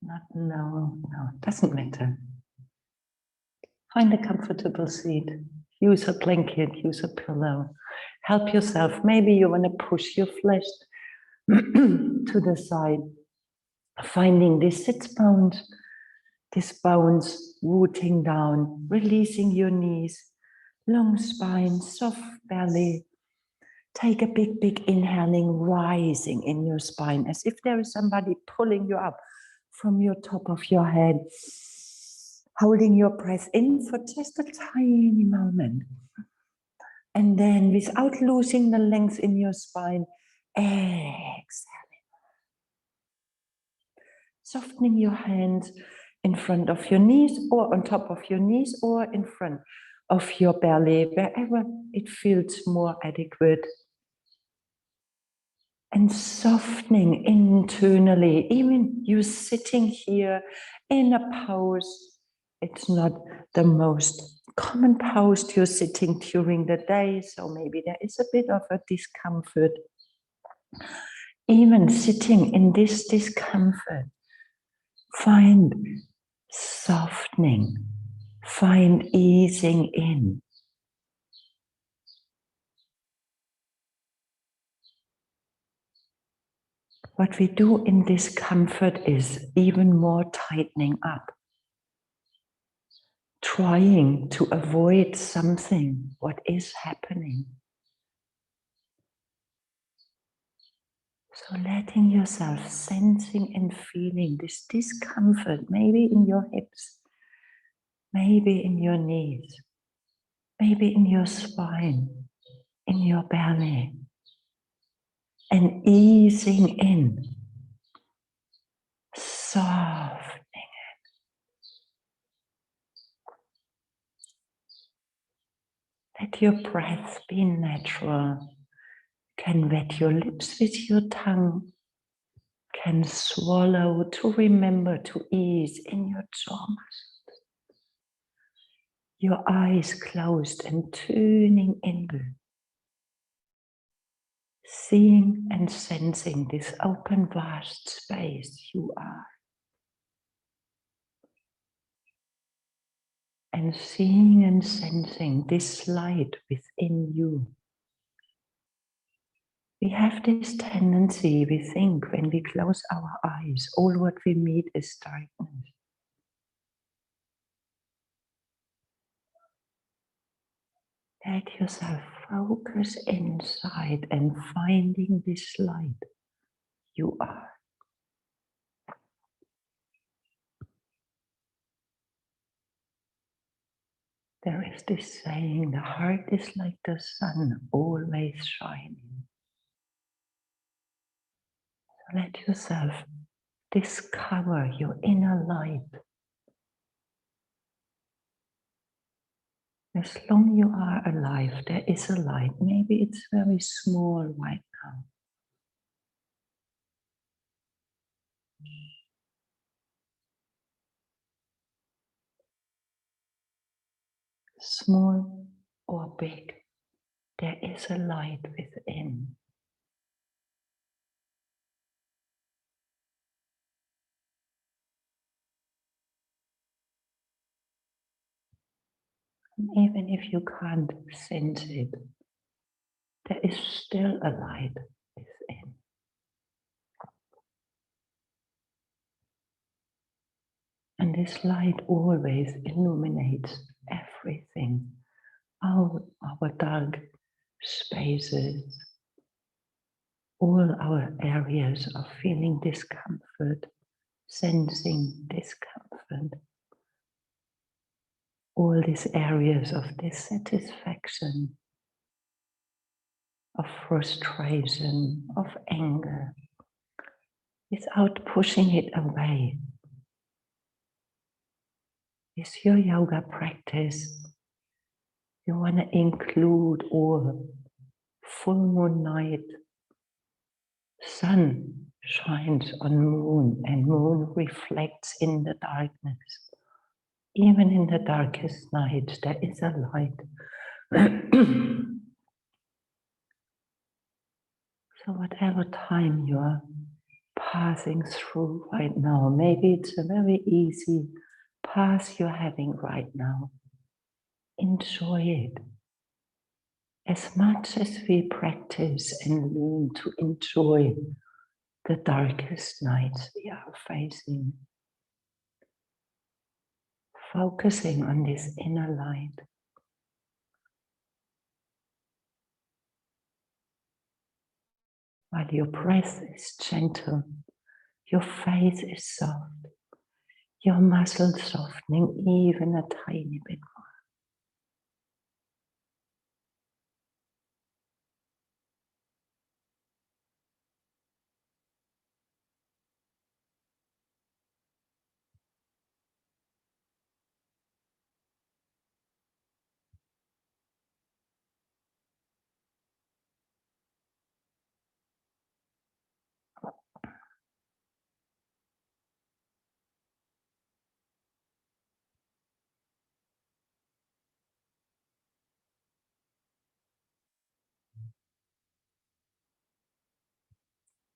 Not no, doesn't matter. Find a comfortable seat. Use a blanket, use a pillow. Help yourself. Maybe you want to push your flesh to the side. Finding this sits bones, rooting down, releasing your knees, long spine, soft belly. Take a big inhaling, rising in your spine, as if there is somebody pulling you up from your top of your head. Holding your breath in for just a tiny moment. And then, without losing the length in your spine, exhaling. Softening your hands in front of your knees or on top of your knees or in front of your belly, wherever it feels more adequate. And softening internally, even you sitting here in a pose. It's not the most common pose you're sitting during the day, so maybe there is a bit of a discomfort. Even sitting in this discomfort, find softening, find easing in. What we do in discomfort is even more tightening up. Trying to avoid something, what is happening. So letting yourself sensing and feeling this discomfort, maybe in your hips, maybe in your knees, maybe in your spine, in your belly, and easing in, softening. Let your breath be natural. Can wet your lips with your tongue. Can swallow to remember to ease in your jaw muscles. Your eyes closed and turning inward. Seeing and sensing this open, vast space you are. And seeing and sensing this light within you. We have this tendency, we think, when we close our eyes, all what we meet is darkness. Let yourself focus inside and finding this light you are. There is this saying, the heart is like the sun, always shining. So let yourself discover your inner light. As long as you are alive, there is a light. Maybe it's very small right now. Small or big, there is a light within. And even if you can't sense it, there is still a light within. And this light always illuminates everything, all our dark spaces, all our areas of feeling discomfort, sensing discomfort, all these areas of dissatisfaction, of frustration, of anger, without pushing it away. With your yoga practice, you want to include all. Full moon night, sun shines on moon and moon reflects in the darkness. Even in the darkest night, there is a light. So whatever time you are passing through right now. Maybe it's a very easy path you're having right now. Enjoy it. As much as we practice and learn to enjoy the darkest nights we are facing, focusing on this inner light. While your breath is gentle, your face is soft, your muscles softening even a tiny bit more.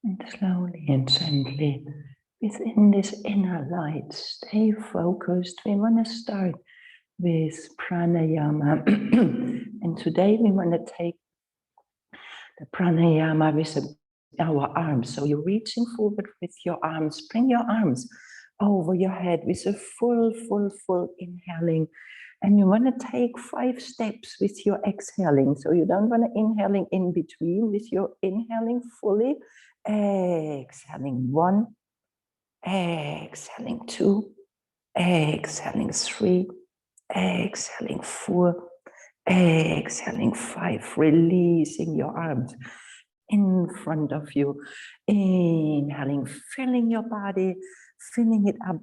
And slowly and gently, within this inner light, stay focused. We want to start with pranayama. And today we want to take the pranayama with our arms. So you're reaching forward with your arms. Bring your arms over your head with a full inhaling. And you want to take 5 steps with your exhaling. So you don't want to inhaling in between with your inhaling fully. Exhaling 1, exhaling 2, exhaling 3, exhaling 4, exhaling 5, releasing your arms in front of you. Inhaling, filling your body, filling it up.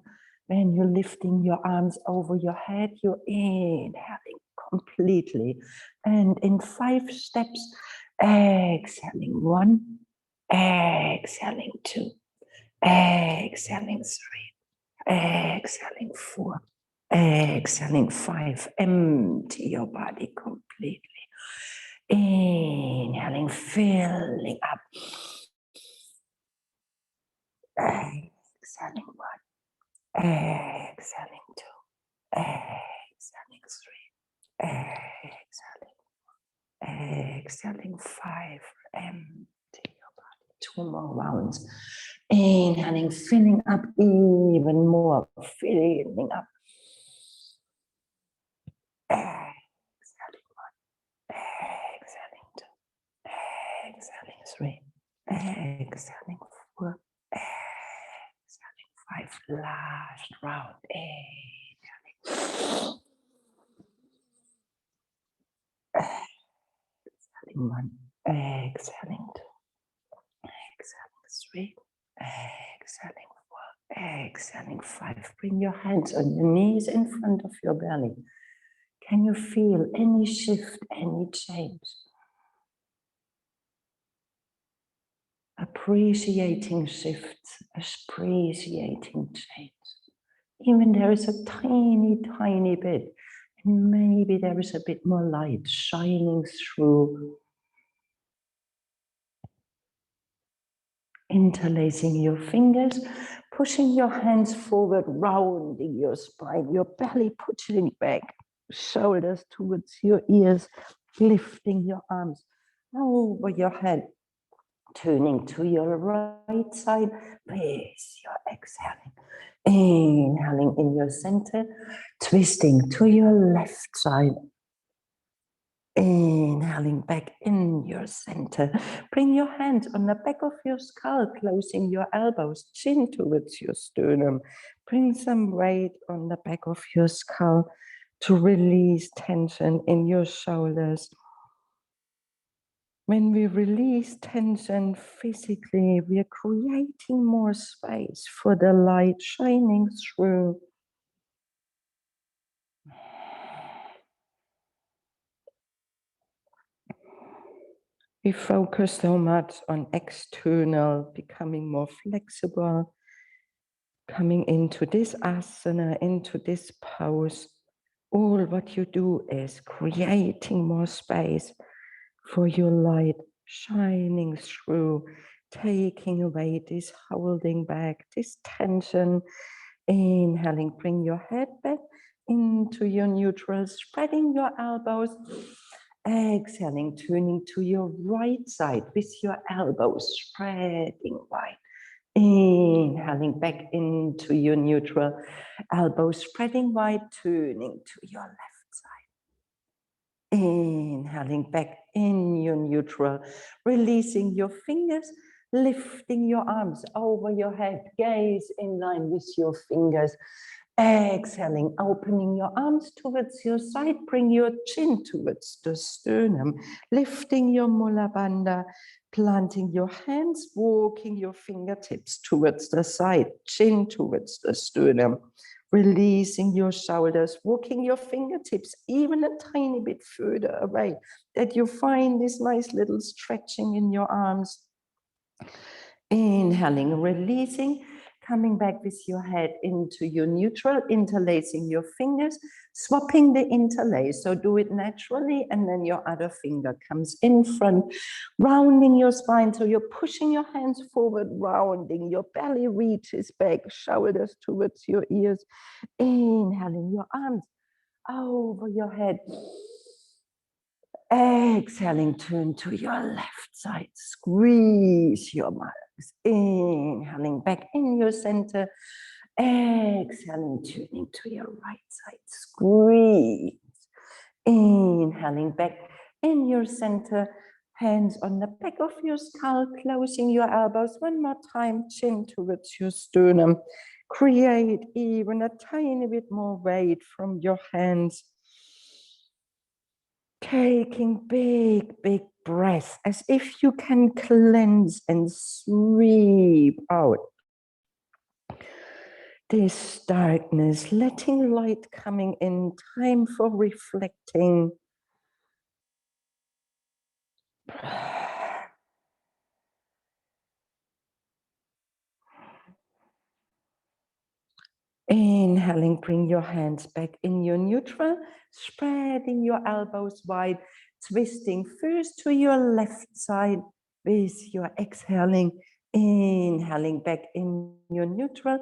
When you're lifting your arms over your head, you're inhaling completely. And in 5 steps, exhaling 1, exhaling 2, exhaling 3, exhaling 4, exhaling 5. Empty your body completely. Inhaling, filling up. Exhaling 1, exhaling 2, exhaling 3, exhaling 5. Empty your body. 2 more rounds. Inhaling, filling up even more. Filling up. Exhaling 1, exhaling 2, exhaling 3, exhaling 4, exhaling 5. Last round. Inhaling. Exhaling 1, exhaling 2, exhaling 3, exhaling 4, exhaling 5. Bring your hands on your knees in front of your belly. Can you feel any shift, any change? Appreciating shifts, appreciating change. Even there is a tiny bit, and maybe there is a bit more light shining through. Interlacing your fingers, pushing your hands forward, rounding your spine, your belly pushing back, shoulders towards your ears, lifting your arms over your head, turning to your right side with your exhaling. Inhaling in your center, twisting to your left side. Inhaling back in your center. Bring your hands on the back of your skull, closing your elbows, chin towards your sternum. Bring some weight on the back of your skull to release tension in your shoulders. When we release tension physically, we are creating more space for the light shining through. We focus so much on external, becoming more flexible, coming into this asana, into this pose. All what you do is creating more space for your light shining through, taking away this holding back, this tension. Inhaling, bring your head back into your neutral, spreading your elbows. Exhaling, turning to your right side with your elbows spreading wide. Inhaling back into your neutral, elbows spreading wide, turning to your left side. Inhaling back in your neutral, releasing your fingers, lifting your arms over your head, gaze in line with your fingers. Exhaling, opening your arms towards your side, bring your chin towards the sternum, lifting your mula bandha, planting your hands, walking your fingertips towards the side, chin towards the sternum, releasing your shoulders, walking your fingertips even a tiny bit further away, that you find this nice little stretching in your arms. Inhaling, releasing, coming back with your head into your neutral, interlacing your fingers, swapping the interlace. So do it naturally, and then your other finger comes in front, rounding your spine. So you're pushing your hands forward, rounding, your belly reaches back, shoulders towards your ears. Inhaling, your arms over your head. Exhaling, turn to your left side, squeeze your mouth. Inhaling back in your center, exhaling, turning to your right side, squeeze. Inhaling back in your center, hands on the back of your skull, closing your elbows. One more time, chin towards your sternum. Create even a tiny bit more weight from your hands. Taking big, big breaths as if you can cleanse and sweep out this darkness, letting light coming in, time for reflecting. Inhaling, bring your hands back in your neutral, spreading your elbows wide, twisting first to your left side with your exhaling. Inhaling back in your neutral,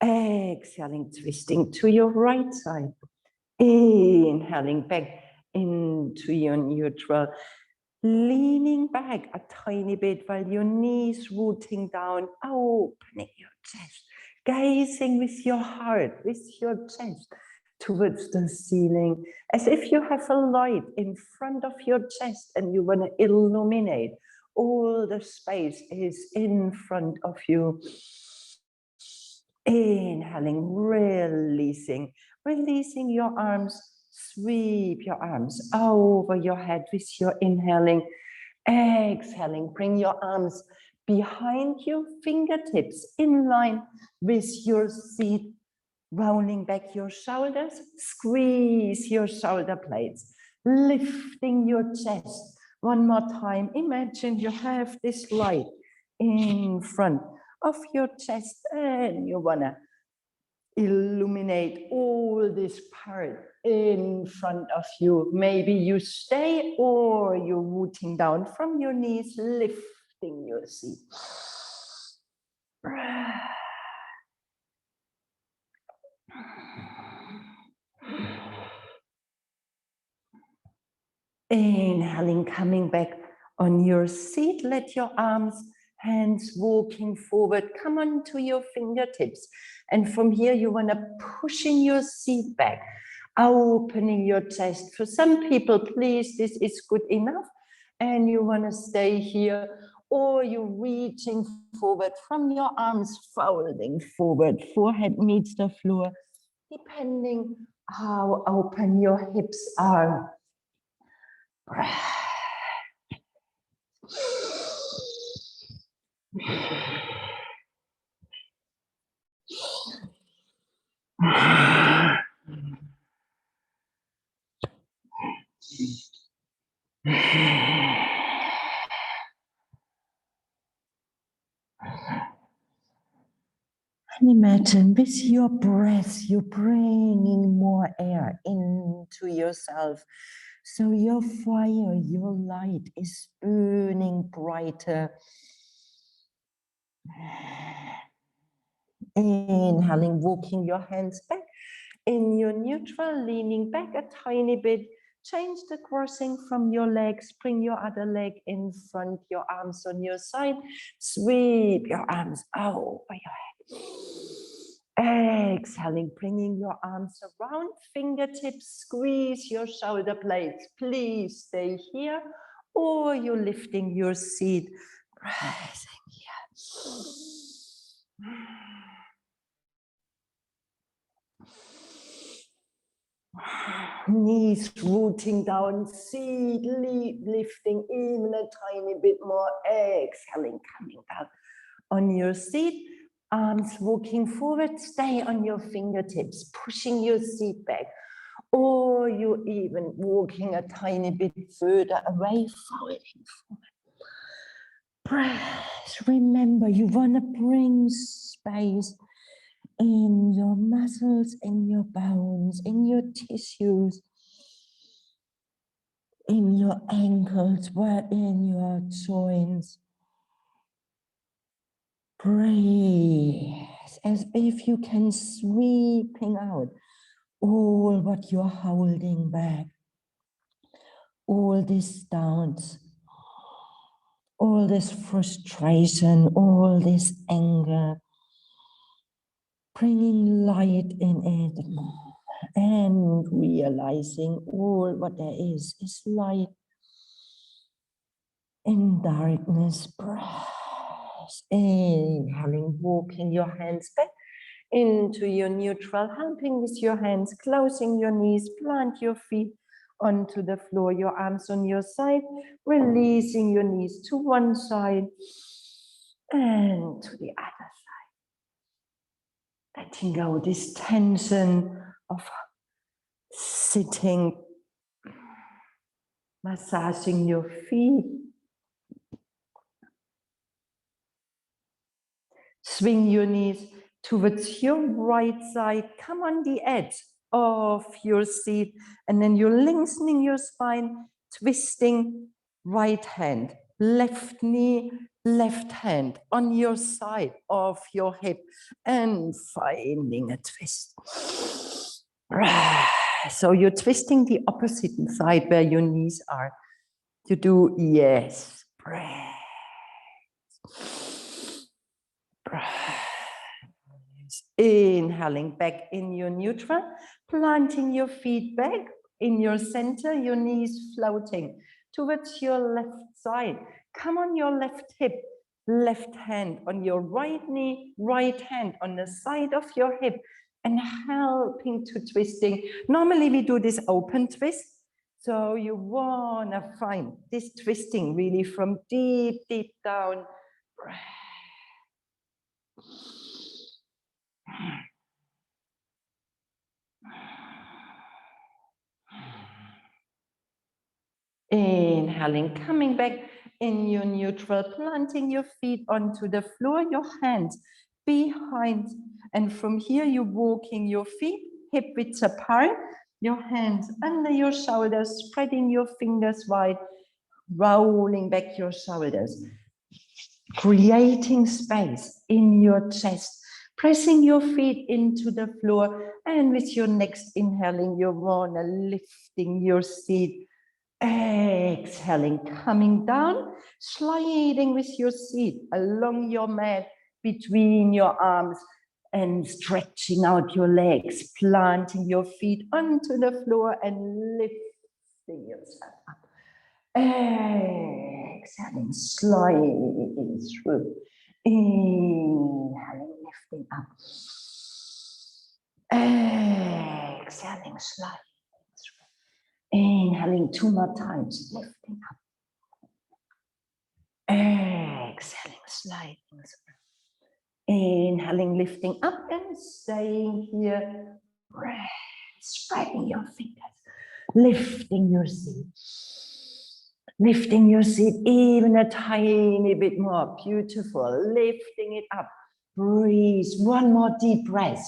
exhaling, twisting to your right side. Inhaling back into your neutral, leaning back a tiny bit while your knees rooting down, opening your chest, gazing with your heart, with your chest towards the ceiling, as if you have a light in front of your chest and you want to illuminate all the space is in front of you. Inhaling, releasing your arms, sweep your arms over your head with your inhaling. Exhaling, bring your arms behind your fingertips in line with your seat, rolling back your shoulders, squeeze your shoulder blades, lifting your chest. One more time, imagine you have this light in front of your chest and you wanna illuminate all this part in front of you. Maybe you stay or you're rooting down from your knees, lifting your seat. Inhaling, coming back on your seat, let your arms, hands walking forward, come onto your fingertips. And from here, you want to pushing your seat back, opening your chest. For some people, please, this is good enough. And you want to stay here, or you're reaching forward from your arms, folding forward, forehead meets the floor, depending how open your hips are. And imagine with your breath, you're bringing more air into yourself. So your fire, your light is burning brighter. Inhaling, walking your hands back. In your neutral, leaning back a tiny bit. Change the crossing from your legs. Bring your other leg in front, your arms on your side. Sweep your arms over your head. Exhaling, bringing your arms around, fingertips, squeeze your shoulder blades. Please stay here, or you're lifting your seat, rising here. Knees rooting down, seat lifting even a tiny bit more. Exhaling, coming down on your seat. Arms walking forward, stay on your fingertips, pushing your seat back. Or you even walking a tiny bit further away, folding forward. Breath. Remember, you want to bring space in your muscles, in your bones, in your tissues, in your ankles, in your joints. Breathe as if you can sweeping out all what you're holding back, all these doubts, all this frustration, all this anger, bringing light in it and realizing all what there is light in darkness. Breath. Inhaling, walking your hands back into your neutral, helping with your hands, closing your knees, plant your feet onto the floor, your arms on your side, releasing your knees to one side and to the other side. Letting go this tension of sitting, massaging your feet. Swing your knees towards your right side. Come on the edge of your seat, and then you're lengthening your spine, twisting right hand, left knee, left hand on your side of your hip, and finding a twist. So you're twisting the opposite side where your knees are. You do, yes, breath. Inhaling back in your neutral, planting your feet back in your center, your knees floating towards your left side. Come on your left hip, left hand on your right knee, right hand on the side of your hip, and helping to twisting. Normally we do this open twist. So you wanna find this twisting really from deep, deep down. Inhaling, coming back in your neutral, planting your feet onto the floor, your hands behind. And from here, you're walking your feet hip width apart, your hands under your shoulders, spreading your fingers wide, rolling back your shoulders, creating space in your chest, pressing your feet into the floor. And with your next inhaling, you wanna lifting your seat. Exhaling, coming down, sliding with your seat along your mat between your arms and stretching out your legs, planting your feet onto the floor and lifting yourself up. Exhaling, sliding through. Inhaling, lifting up. Exhaling, sliding. Inhaling 2 more times, lifting up. Exhaling, sliding through. Inhaling, lifting up and staying here. Breath, spreading your fingers, lifting your seat. Lifting your seat even a tiny bit more. Beautiful. Lifting it up. Breathe. One more deep breath.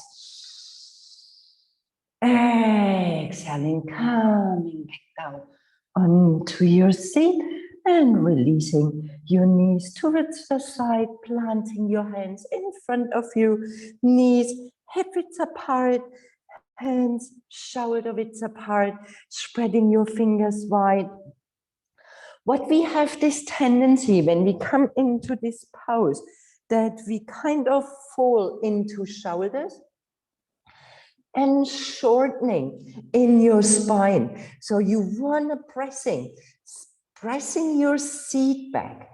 Exhaling, coming back down onto your seat And releasing your knees towards the side, planting your hands in front of you, knees hip width apart, hands shoulder width apart, spreading your fingers wide. What we have this tendency when we come into this pose, that we kind of fall into shoulders and shortening in your spine. So you want to pressing your seat back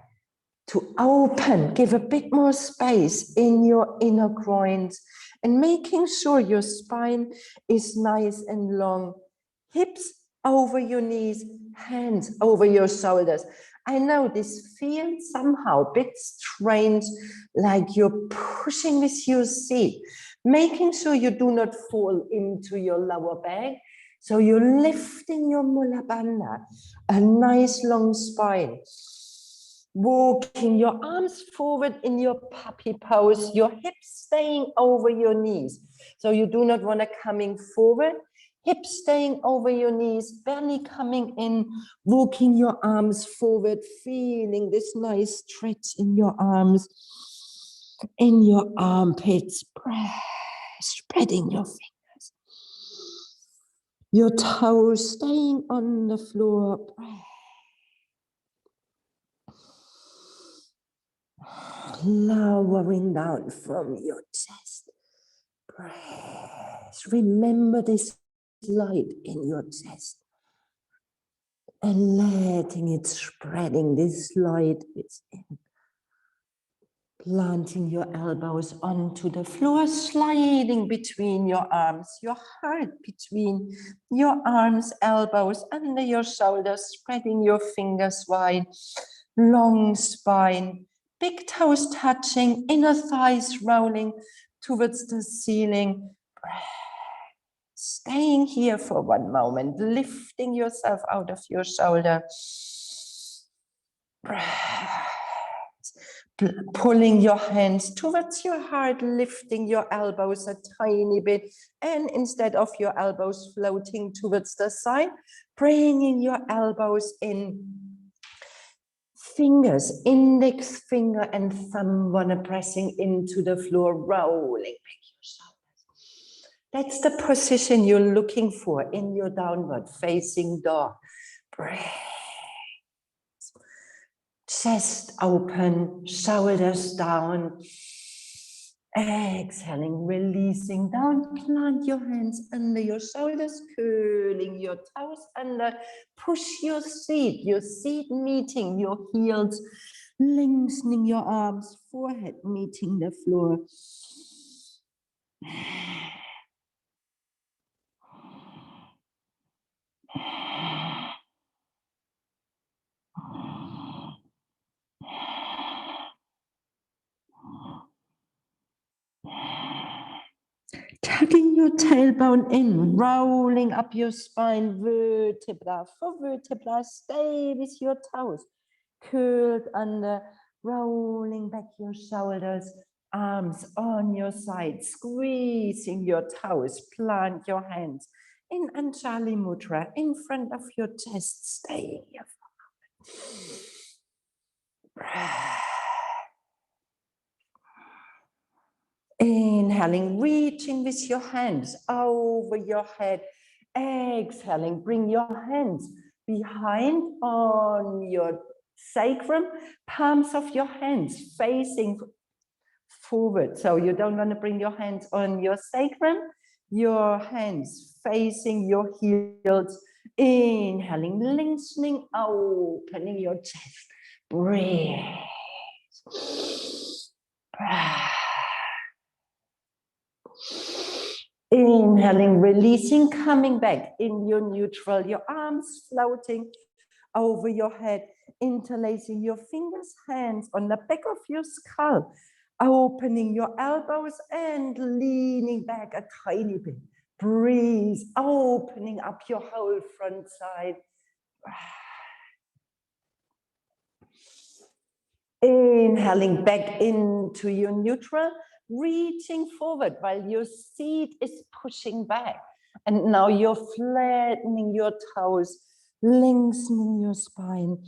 to open, give a bit more space in your inner groins and making sure your spine is nice and long. Hips over your knees, hands over your shoulders. I know this feels somehow a bit strange, like you're pushing with your seat, making sure you do not fall into your lower back. So you're lifting your Mula Bandha, a nice long spine. Walking your arms forward in your puppy pose, your hips staying over your knees. So you do not want to coming forward, hips staying over your knees, belly coming in, walking your arms forward, feeling this nice stretch in your arms, in your armpits, spreading your fingers. Your toes staying on the floor. Lowering down from your chest. Breath. Remember this light in your chest. And letting it spreading this light within. Planting your elbows onto the floor, sliding between your arms, your heart between your arms, elbows under your shoulders, spreading your fingers wide, long spine, big toes touching, inner thighs rolling towards the ceiling. Staying here for one moment, lifting yourself out of your shoulder. Pulling your hands towards your heart, lifting your elbows a tiny bit, and instead of your elbows floating towards the side, bringing your elbows in. Fingers, index finger and thumb wanna pressing into the floor, rolling back your shoulders. That's the position you're looking for in your downward facing dog. Breathe. Chest open, shoulders down. Exhaling, releasing down, plant your hands under your shoulders, curling your toes under, push your seat meeting your heels, lengthening your arms, forehead meeting the floor. Tucking your tailbone in, rolling up your spine, vertebra for vertebra, stay with your toes, curled under, rolling back your shoulders, arms on your side, squeezing your toes, plant your hands in Anjali Mudra in front of your chest, staying here for a moment. Inhaling, reaching with your hands over your head. Exhaling, bring your hands behind on your sacrum, palms of your hands facing forward. So you don't want to bring your hands on your sacrum, your hands facing your heels. Inhaling, lengthening, opening your chest. Breathe. Inhaling, releasing, coming back in your neutral, your arms floating over your head, interlacing your fingers, hands on the back of your skull, opening your elbows and leaning back a tiny bit. Breathe, opening up your whole front side. Inhaling back into your neutral, reaching forward while your seat is pushing back. And now you're flattening your toes, lengthening your spine.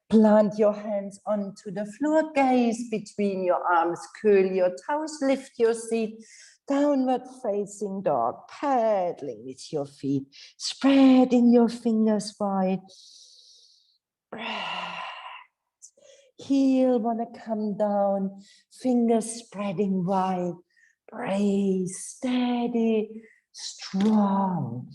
Plant your hands onto the floor, gaze between your arms, curl your toes, lift your seat, downward facing dog, paddling with your feet, spreading your fingers wide. Breath. Heel wanna come down, fingers spreading wide. Breathe, steady, strong.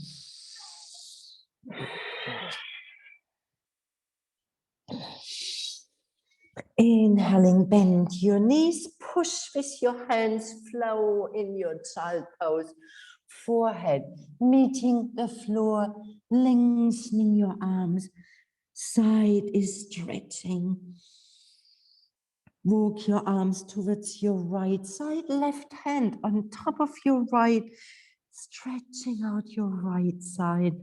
Inhaling, bend your knees, push with your hands, flow in your child pose. Forehead meeting the floor, lengthening your arms. Side is stretching. Walk your arms towards your right side, left hand on top of your right, stretching out your right side.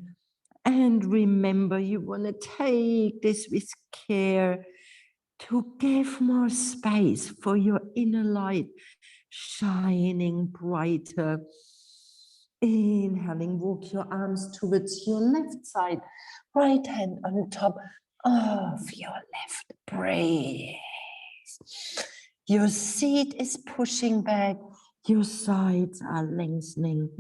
And remember, you want to take this with care to give more space for your inner light shining brighter. Inhaling, walk your arms towards your left side, right hand on top of your left. Breathe. Your seat is pushing back, your sides are lengthening.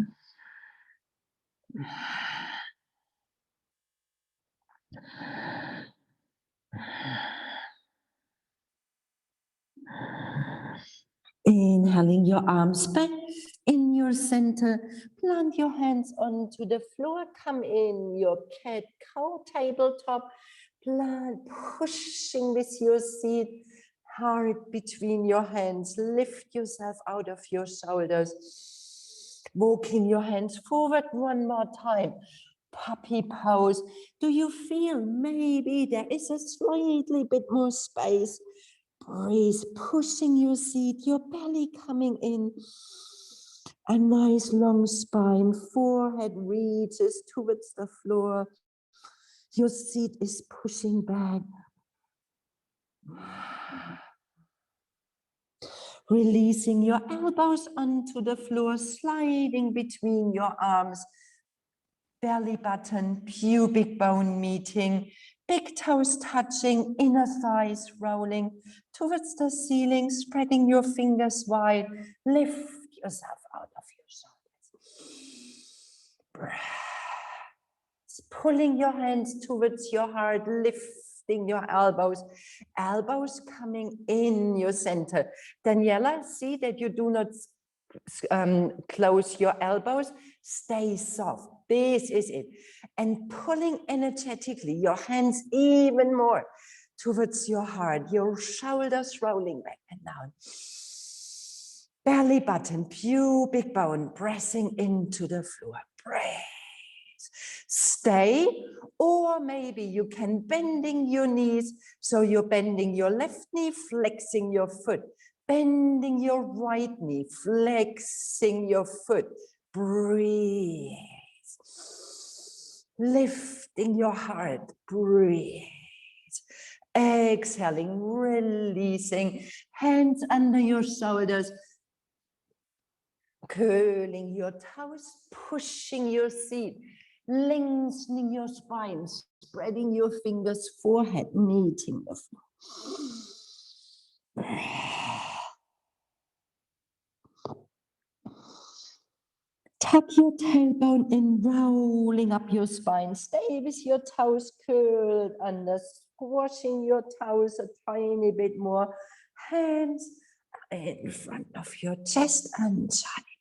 Inhaling, your arms back in your center, plant your hands onto the floor, come in your cat-cow tabletop, plant, pushing with your seat, heart between your hands, lift yourself out of your shoulders, walking your hands forward one more time, puppy pose. Do you feel maybe there is a slightly bit more space? Breathe, pushing your seat, your belly coming in. A nice long spine, forehead reaches towards the floor. Your seat is pushing back. Releasing your elbows onto the floor, sliding between your arms. Belly button, pubic bone meeting, big toes touching, inner thighs rolling towards the ceiling, spreading your fingers wide. Lift yourself out of your shoulders. Breath. Pulling your hands towards your heart, lifting your elbows, elbows coming in your center. Daniela, see that you do not close your elbows, stay soft. This is it. And pulling energetically your hands even more towards your heart, your shoulders rolling back and down. Belly button, pubic bone, pressing into the floor. Breathe. Stay, or maybe you can bending your knees. So you're bending your left knee, flexing your foot. Bending your right knee, flexing your foot. Breathe. Lifting your heart. Breathe. Exhaling, releasing. Hands under your shoulders. Curling your toes, pushing your seat. Lengthening your spine. Spreading your fingers, forehead meeting the floor. Tuck your tailbone in, rolling up your spine. Stay with your toes curled under, squashing your toes a tiny bit more. Hands in front of your chest and Jani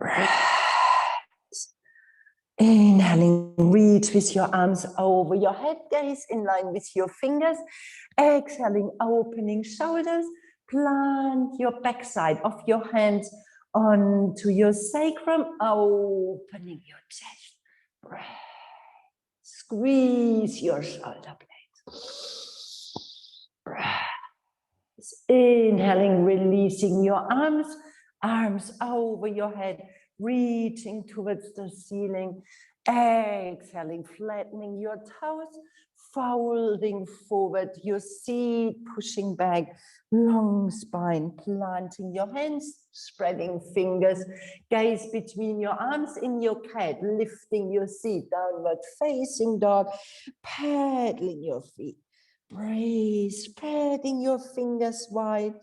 Mudra. Inhaling, reach with your arms over your head, gaze in line with your fingers. Exhaling, opening shoulders. Plant your backside of your hands onto your sacrum, opening your chest. Breath. Squeeze your shoulder blades. Breath. Inhaling, releasing your arms, arms over your head, reaching towards the ceiling. Exhaling, flattening your toes, folding forward, your seat pushing back, long spine, planting your hands, spreading fingers, gaze between your arms in your cat, lifting your seat, downward facing dog, paddling your feet. Breathe, spreading your fingers wide.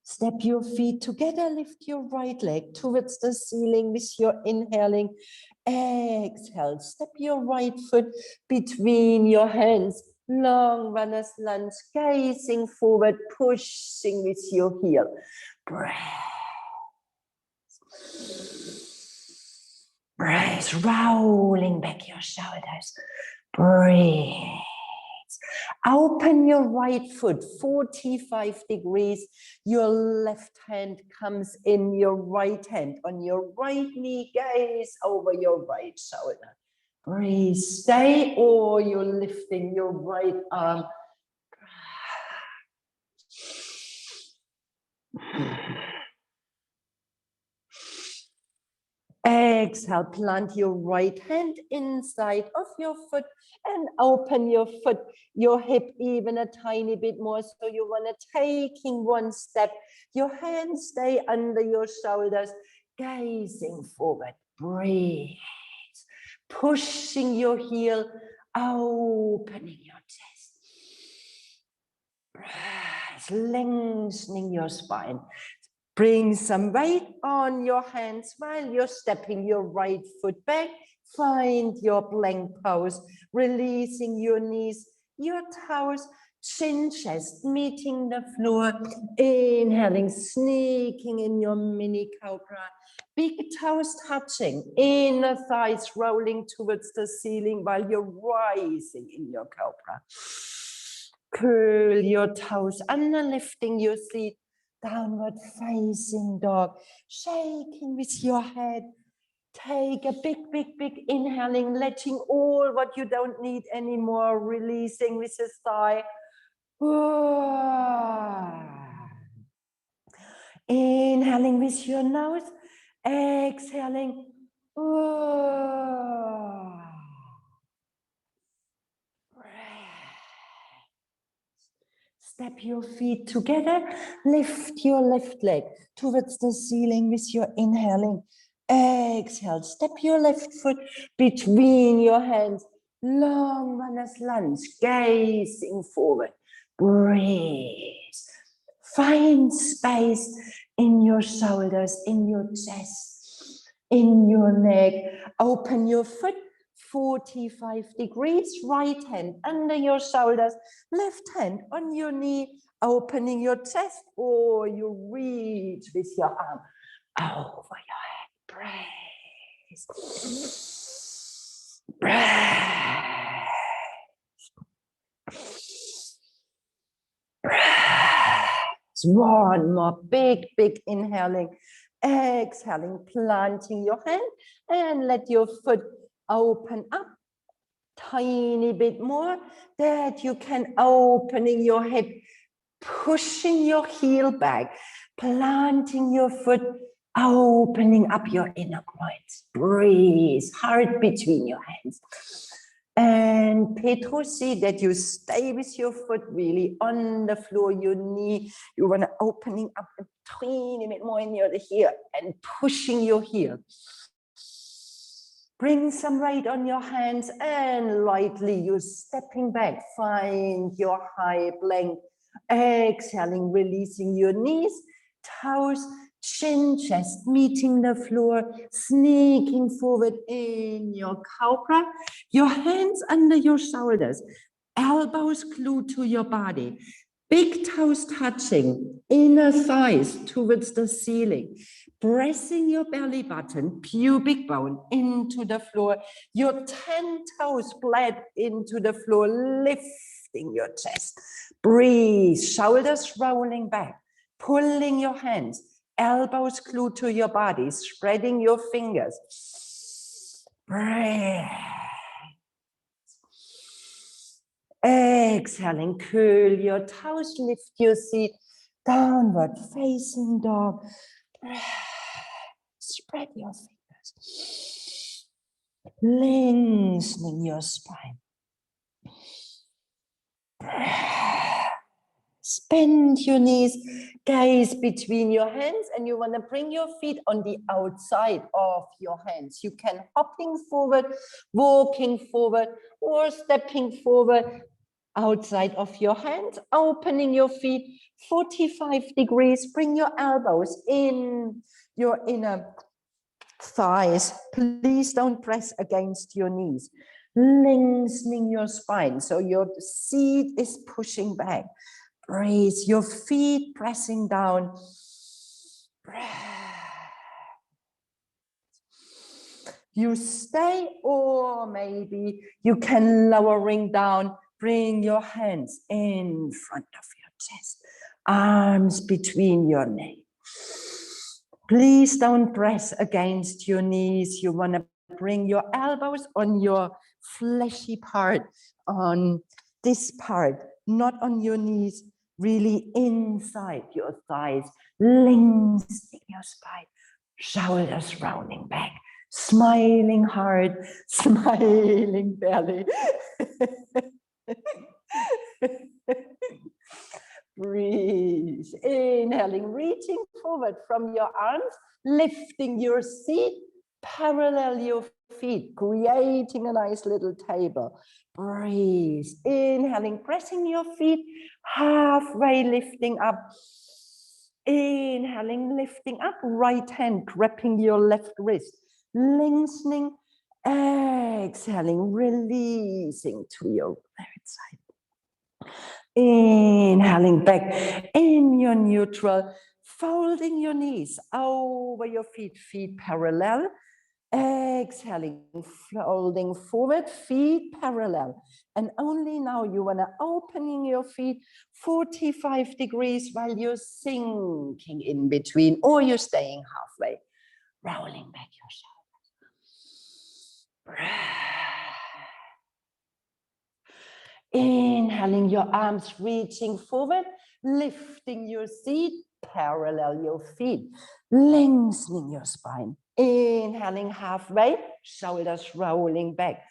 Step your feet together, lift your right leg towards the ceiling with your inhaling. Exhale, step your right foot between your hands. Long runner's lunge, gazing forward, pushing with your heel. Breath. Breath, rolling back your shoulders. Breathe. Open your right foot 45 degrees. Your left hand comes in your right hand. On your right knee, gaze over your right shoulder. Breathe, stay, or you're lifting your right arm. Exhale, plant your right hand inside of your foot and open your foot, your hip even a tiny bit more. So you want to taking one step. Your hands stay under your shoulders, gazing forward. Breathe. Pushing your heel, opening your chest. Breath. Lengthening your spine. Bring some weight on your hands while you're stepping your right foot back. Find your plank pose, releasing your knees, your toes, chin, chest, meeting the floor. Inhaling, sneaking in your mini cobra. Big toes touching, inner thighs rolling towards the ceiling while you're rising in your cobra. Curl your toes under, lifting your seat. Downward facing dog, shaking with your head. Take a big inhaling, letting all what you don't need anymore, releasing with a sigh. Inhaling with your nose, exhaling. Step your feet together, lift your left leg towards the ceiling with your inhaling. Exhale, step your left foot between your hands. Long runner's lunge, gazing forward. Breathe. Find space in your shoulders, in your chest, in your neck. Open your foot 45 degrees, right hand under your shoulders, left hand on your knee, opening your chest, or you reach with your arm over your head. Breathe. Breathe. Breathe. One more big inhaling. Exhaling, planting your hand and let your foot open up tiny bit more, that you can opening your hip, pushing your heel back, planting your foot, opening up your inner groins. Breathe, heart between your hands. And Petro, see that you stay with your foot really on the floor, your knee. You want to opening up a tiny bit more in your heel and pushing your heel. Bring some weight on your hands and lightly you're stepping back. Find your high plank. Exhaling, releasing your knees, toes, chin, chest, meeting the floor, sneaking forward in your cobra. Your hands under your shoulders, elbows glued to your body. Big toes touching, inner thighs towards the ceiling. Pressing your belly button, pubic bone into the floor. Your 10 toes flat into the floor, lifting your chest. Breathe, shoulders rolling back, pulling your hands, elbows glued to your body, spreading your fingers. Breathe. Exhaling, curl your toes, lift your seat, downward facing dog. Spread your fingers. lengthening your spine. Bend your knees, gaze between your hands, and you want to bring your feet on the outside of your hands. You can hopping forward, walking forward, or stepping forward outside of your hands, opening your feet 45 degrees. Bring your elbows in your inner thighs. Please don't press against your knees. Lengthening your spine so your seat is pushing back. Raise your feet, pressing down. You stay, or maybe you can lowering down. Bring your hands in front of your chest, arms between your knees. Please don't press against your knees. You want to bring your elbows on your fleshy part, on this part, not on your knees, really inside your thighs, lengthening your spine, shoulders rounding back, smiling hard, smiling belly. Breathe, inhaling, reaching forward from your arms, lifting your seat, parallel your feet, creating a nice little table. Breathe, inhaling, pressing your feet, halfway lifting up. Inhaling, lifting up, right hand, grabbing your left wrist, lengthening, exhaling, releasing to your right side. Inhaling back in your neutral, folding your knees over your feet, feet parallel. Exhaling, folding forward, feet parallel. And only now you want to opening your feet 45 degrees while you're sinking in between, or you're staying halfway, rolling back your shoulders. Inhaling, your arms reaching forward, lifting your seat, parallel your feet, lengthening your spine. Inhaling halfway, shoulders rolling back,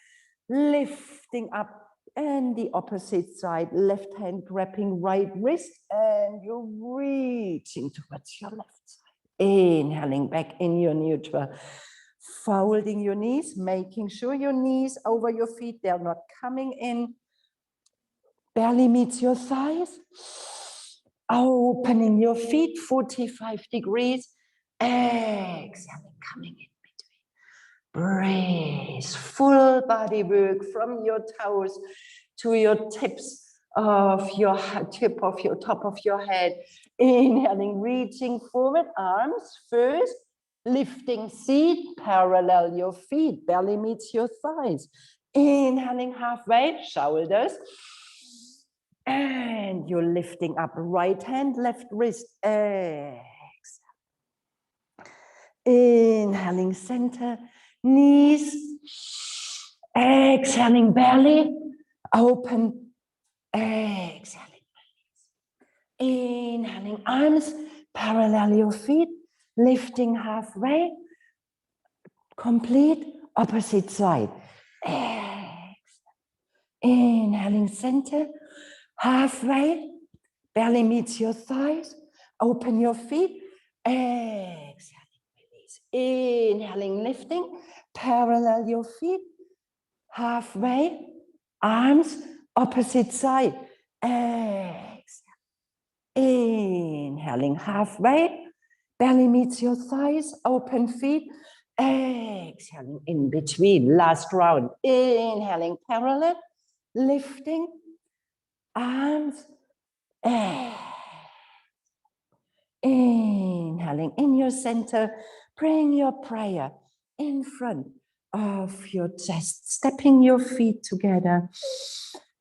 lifting up, and the opposite side, left hand grabbing right wrist, and you're reaching towards your left side. Inhaling back in your neutral, folding your knees, making sure your knees over your feet, they're not coming in. Belly meets your thighs, opening your feet 45 degrees, exhaling, coming in between. Breathe, full body work from your toes to your tips of your top of your head. Inhaling, reaching forward, arms first, lifting seat, parallel your feet, belly meets your thighs. Inhaling halfway, shoulders. And you're lifting up, right hand, left wrist. Exhale. Inhaling center, knees. Exhaling belly, open. Exhaling. Inhaling arms, parallel your feet, lifting halfway. Complete, opposite side. Exhale. Inhaling center, halfway, belly meets your thighs, open your feet, exhaling, release. Inhaling, lifting, parallel your feet, halfway, arms, opposite side, exhale. Inhaling, halfway, belly meets your thighs, open feet, exhaling, in between, last round. Inhaling, parallel, lifting, arms, inhaling in your center, bring your prayer in front of your chest, stepping your feet together.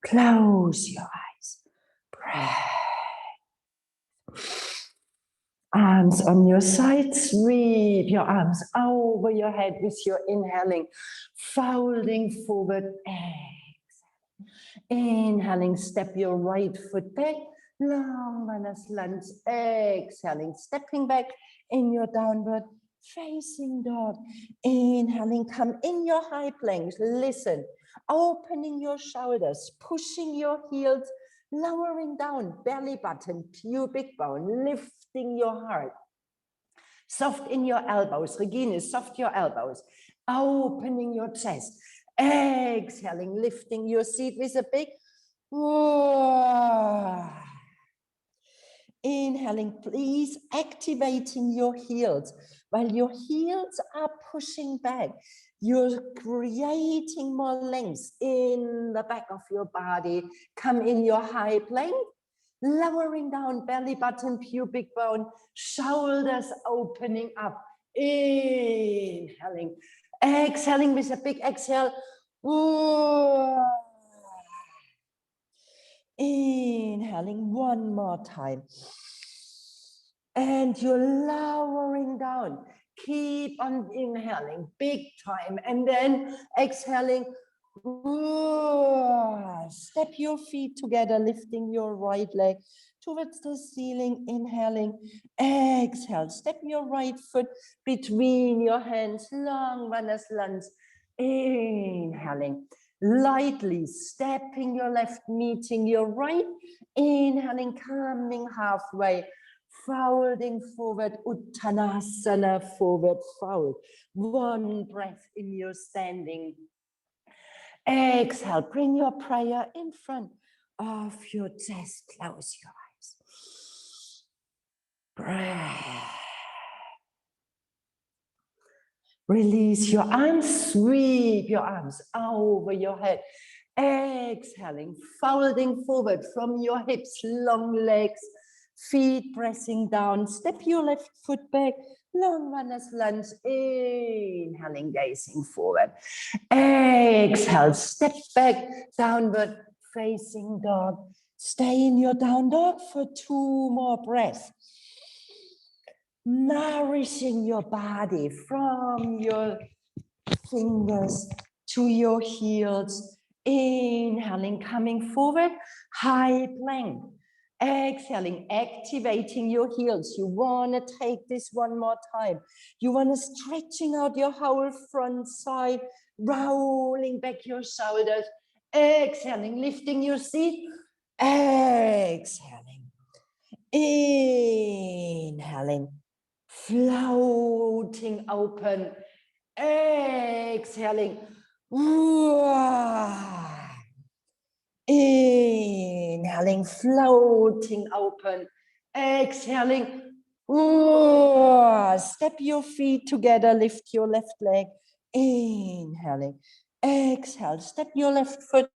Close your eyes. Breath. Arms on your sides, sweep your arms over your head with your inhaling, folding forward, inhaling, step your right foot back, long Vinyasa lunge, exhaling, stepping back in your downward facing dog. Inhaling, come in your high plank. Listen, opening your shoulders, pushing your heels, lowering down, belly button, pubic bone, lifting your heart. Soft in your elbows. Regine, soft your elbows. Opening your chest. Exhaling, lifting your seat with a big inhaling, please activating your heels. While your heels are pushing back, you're creating more length in the back of your body. Come in your high plank, lowering down, belly button, pubic bone, shoulders opening up. Inhaling, exhaling with a big exhale. Inhaling one more time. And you're lowering down. Keep on inhaling, big time. And then exhaling. Step your feet together, lifting your right leg towards the ceiling. Inhaling, exhale. Step your right foot between your hands, long runner's lunge. Inhaling, lightly stepping your left, meeting your right. Inhaling, coming halfway, folding forward, Uttanasana, forward fold. One breath in your standing. Exhale, bring your prayer in front of your chest. Close your eyes. Breath. Release your arms, sweep your arms over your head. Exhaling, folding forward from your hips, long legs, feet pressing down. Step your left foot back, long runner's lunge. Inhaling, gazing forward. Exhale, step back, downward facing dog. Stay in your down dog for 2 more breaths. Nourishing your body from your fingers to your heels. Inhaling, coming forward, high plank. Exhaling, activating your heels. You want to take this one more time. You want to stretching out your whole front side, rolling back your shoulders. Exhaling, lifting your seat. Exhaling. Inhaling, floating open. Exhaling. Inhaling, floating open. Exhaling. Step your feet together, lift your left leg. Inhaling. Exhale, step your left foot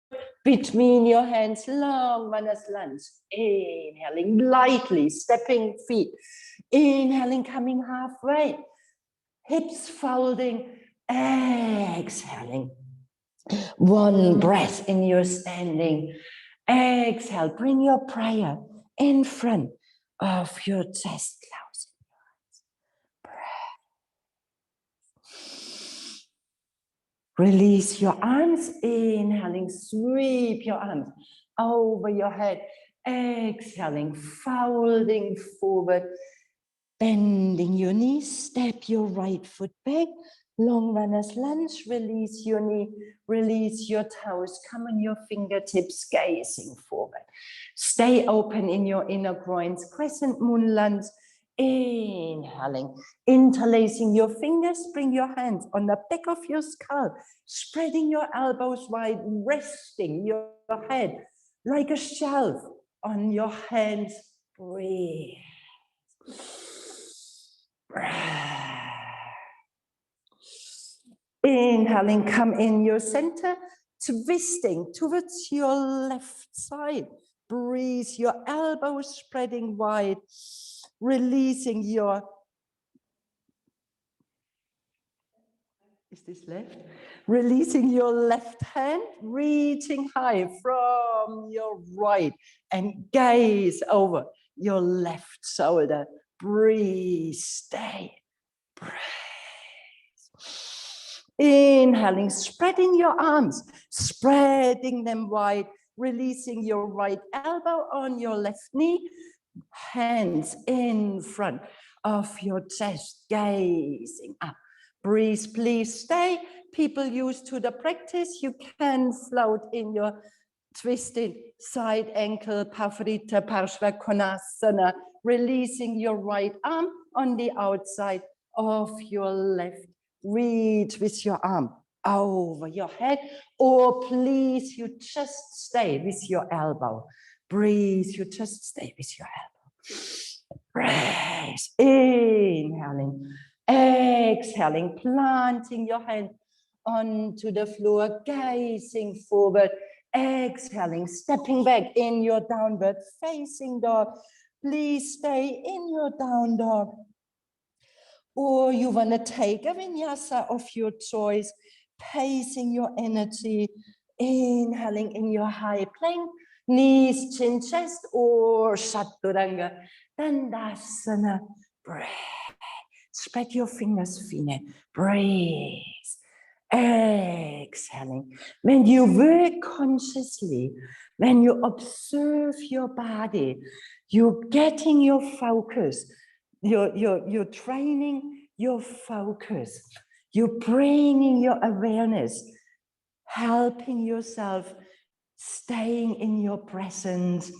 between your hands, long runner's lunge. Inhaling, lightly stepping feet. Inhaling, coming halfway. Hips folding. Exhaling. One breath in your standing. Exhale, bring your prayer in front of your chest. Close your eyes. Breath. Release your arms. Inhaling, sweep your arms over your head. Exhaling, folding forward. Bending your knees, step your right foot back, long runner's lunge, release your knee, release your toes, come on your fingertips, gazing forward. Stay open in your inner groins, crescent moon lunge, inhaling, interlacing your fingers, bring your hands on the back of your skull, spreading your elbows wide, resting your head like a shelf on your hands, breathe. Inhaling, come in your center, twisting towards your left side. Breathe, your elbows spreading wide, releasing your, is this left? Releasing your left hand, reaching high from your right and gaze over your left shoulder. Breathe, stay, breathe. Inhaling, spreading your arms, spreading them wide, releasing your right elbow on your left knee, Hands in front of your chest, gazing up. Breathe, please stay. People used to the practice, you can float in your twisted side ankle, Pavarita Parshva Konasana, releasing your right arm on the outside of your left. Reach with your arm over your head, or please, you just stay with your elbow. Breathe, you just stay with your elbow. Breathe, inhaling, exhaling, planting your hand onto the floor, gazing forward, exhaling, stepping back in your downward facing dog. Please stay in your down dog. Or you want to take a vinyasa of your choice, pacing your energy, inhaling in your high plank, knees, chin, chest, or chaturanga, dandasana. Breathe. Spread your fingers, feet. Breathe. Exhaling. When you work consciously, when you observe your body, you're getting your focus. You're training your focus. You're bringing your awareness, helping yourself, staying in your presence.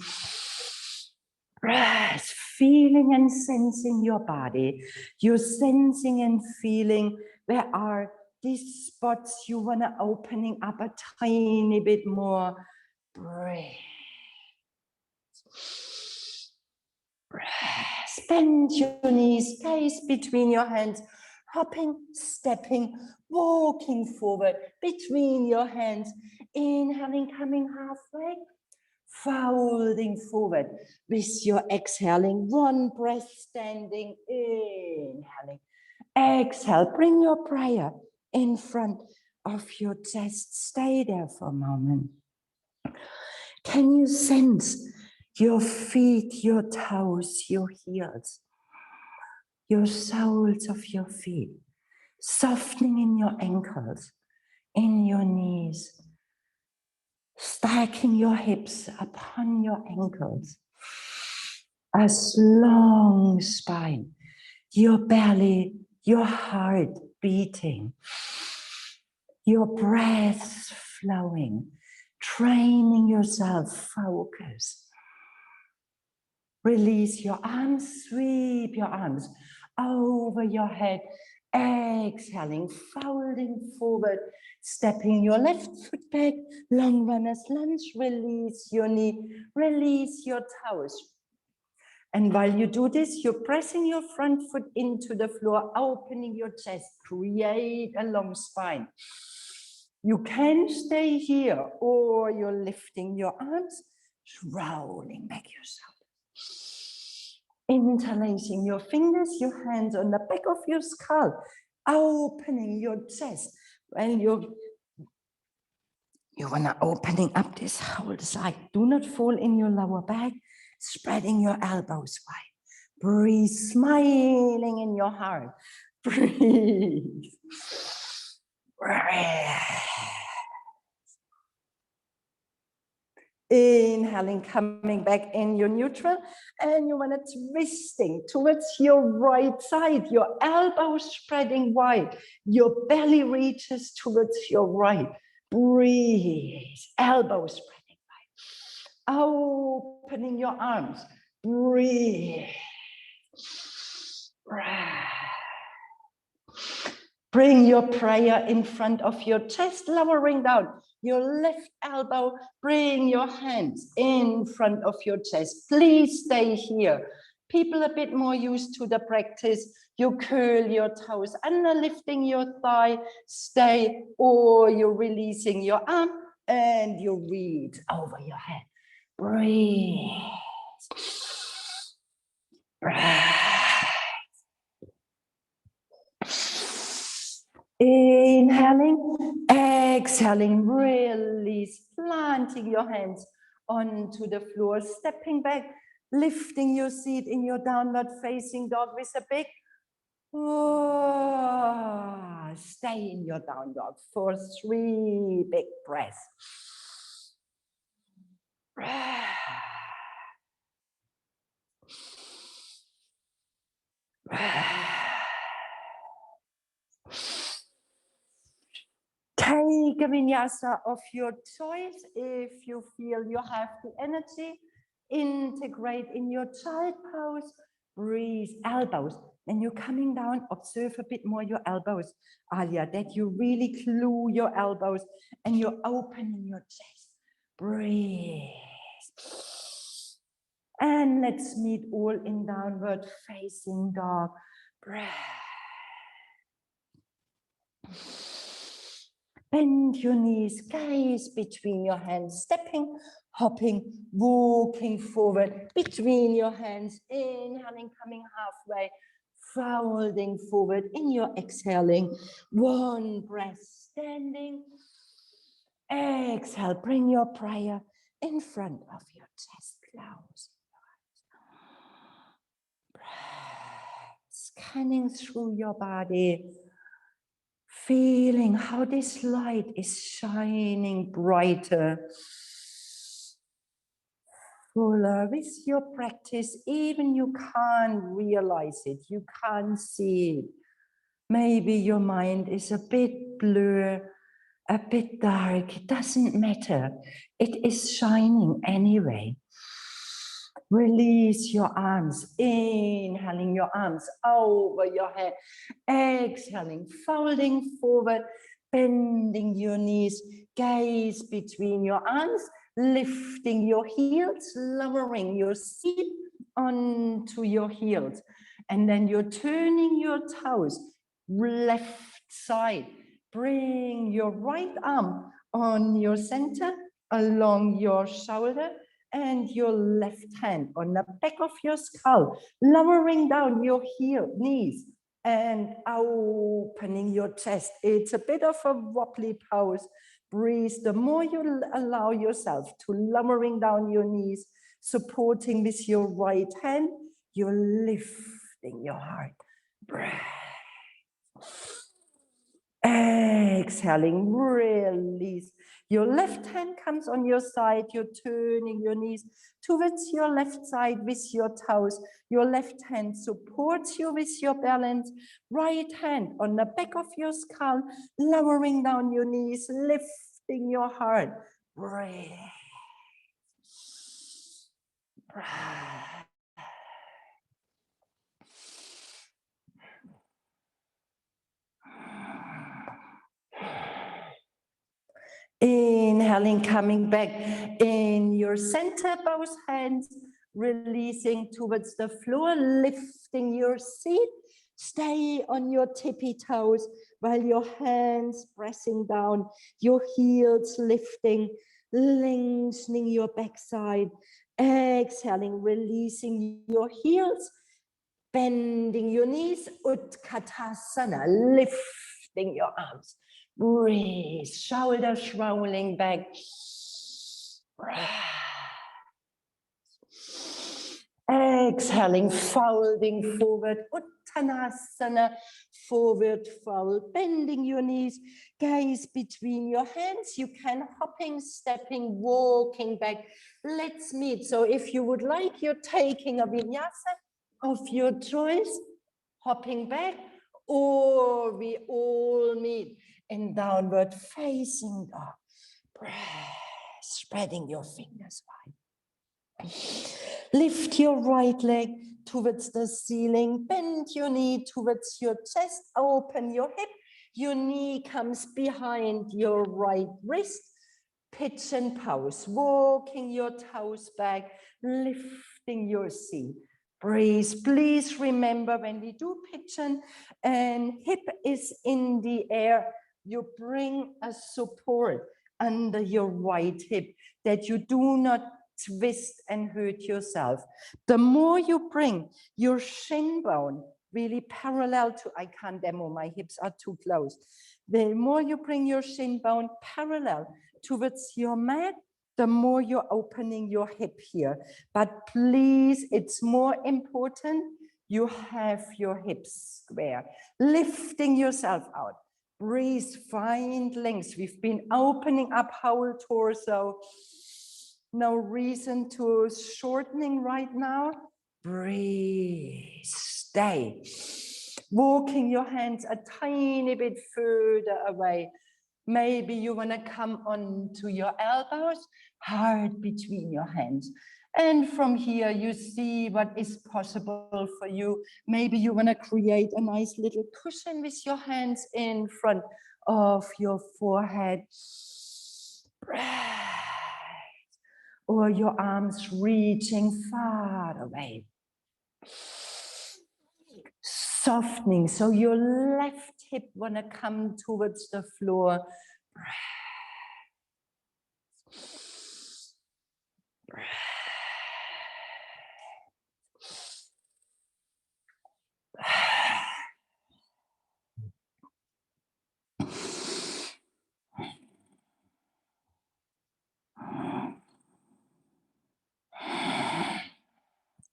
Breath, feeling and sensing your body. You're sensing and feeling where are these spots you want to opening up a tiny bit more. Breathe. Bend your knees, space between your hands, hopping, stepping, walking forward between your hands, inhaling, coming halfway, folding forward with your exhaling, one breath standing, inhaling, exhale, bring your prayer in front of your chest, stay there for a moment. Can you sense your feet, your toes, your heels, your soles of your feet, softening in your ankles, in your knees, stacking your hips upon your ankles, a long spine, your belly, your heart beating, your breath flowing, training yourself, focus. Release your arms, sweep your arms over your head, exhaling, folding forward, stepping your left foot back, long runner's lunge, release your knee, release your toes. And while you do this, you're pressing your front foot into the floor, opening your chest, create a long spine. You can stay here, or you're lifting your arms, rolling back your shoulders. Interlacing your fingers, your hands on the back of your skull, opening your chest. When you want to opening up this whole side. Do not fall in your lower back, spreading your elbows wide. Breathe, smiling in your heart. Breathe. Breathe. Inhaling, coming back in your neutral, and you want to twisting towards your right side, your elbows spreading wide, your belly reaches towards your right. Breathe, elbows spreading wide, opening your arms. Breathe. Bring your prayer in front of your chest, lowering down your left elbow. Bring your hands in front of your chest. Please stay here. People a bit more used to the practice, you curl your toes under, lifting your thigh, stay, or you're releasing your arm and you reach over your head. Breathe. Breathe. Inhaling, exhaling, release, planting your hands onto the floor, stepping back, lifting your seat in your downward facing dog with a big stay in your down dog for 3 big breaths. a vinyasa of your choice. If you feel you have the energy, integrate in your child pose. Breathe, elbows. When you're coming down, observe a bit more your elbows, Alia, that you really glue your elbows and you're opening your chest. Breathe. And let's meet all in downward facing dog. Breath. Bend your knees, gaze between your hands, stepping, hopping, walking forward between your hands, inhaling, coming halfway, folding forward in your exhaling. One breath, standing. Exhale, bring your prayer in front of your chest. Close your eyes. Breath, scanning through your body. Feeling how this light is shining brighter, fuller with your practice. Even you can't realize it, you can't see it. Maybe your mind is a bit blur, a bit dark. It doesn't matter. It is shining anyway. Release your arms, inhaling your arms over your head, exhaling, folding forward, bending your knees, gaze between your arms, lifting your heels, lowering your seat onto your heels. And then you're turning your toes, left side. Bring your right arm on your center, along your shoulder, and your left hand on the back of your skull, lowering down your knees and opening your chest. It's a bit of a wobbly pose. Breathe. The more you allow yourself to lowering down your knees, supporting with your right hand, you're lifting your heart. Breath. Exhaling, release. Your left hand comes on your side. You're turning your knees towards your left side with your toes. Your left hand supports you with your balance. Right hand on the back of your skull, lowering down your knees, lifting your heart. Breathe. Breathe. Inhaling, coming back in your center, both hands, releasing towards the floor, lifting your seat. Stay on your tippy toes while your hands pressing down, your heels lifting, lengthening your backside. Exhaling, releasing your heels, bending your knees, Utkatasana, lifting your arms. Breathe, shoulders rolling back. Exhaling, folding forward, Uttanasana, forward fold, bending your knees, gaze between your hands. You can hopping, stepping, walking back. Let's meet. So if you would like, you're taking a vinyasa of your choice, hopping back, or we all meet in downward facing dog. Breath, spreading your fingers wide. Lift your right leg towards the ceiling, bend your knee towards your chest, open your hip, your knee comes behind your right wrist, pitch and pose, walking your toes back, lifting your seat. Breathe. Please remember when we do pigeon and hip is in the air, you bring a support under your right hip that you do not twist and hurt yourself. The more you bring your shin bone really parallel to, I can't demo, my hips are too close. The more you bring your shin bone parallel towards your mat, the more you're opening your hip here. But please, it's more important you have your hips square, lifting yourself out. Breathe, find length. We've been opening up whole torso. No reason to shortening right now. Breathe, stay. Walking your hands a tiny bit further away. Maybe you want to come onto your elbows, heart between your hands. And from here, you see what is possible for you. Maybe you want to create a nice little cushion with your hands in front of your forehead. Breath. Or your arms reaching far away. Softening, so your left hip want to come towards the floor. Breath.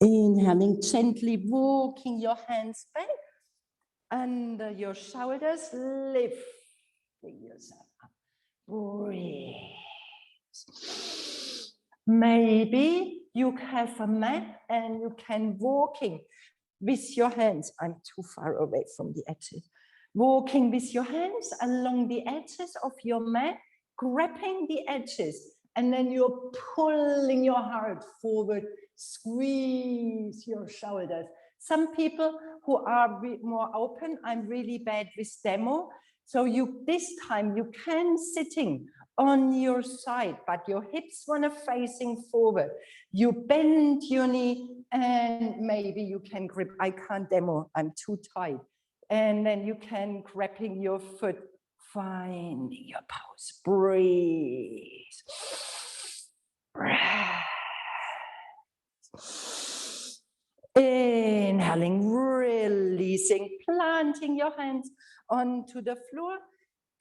Inhaling, gently walking your hands back under your shoulders, lifting yourself up. Breathe. Maybe you have a mat and you can walking with your hands. I'm too far away from the edges. Walking with your hands along the edges of your mat, grabbing the edges, and then you're pulling your heart forward, squeeze your shoulders. Some people who are more open, I'm really bad with demo. So this time you can sitting on your side, but your hips want to facing forward. You bend your knee and maybe you can grip. I can't demo, I'm too tight. And then you can grabbing your foot, finding your pose. Breathe. Breath. Inhaling, releasing, planting your hands onto the floor.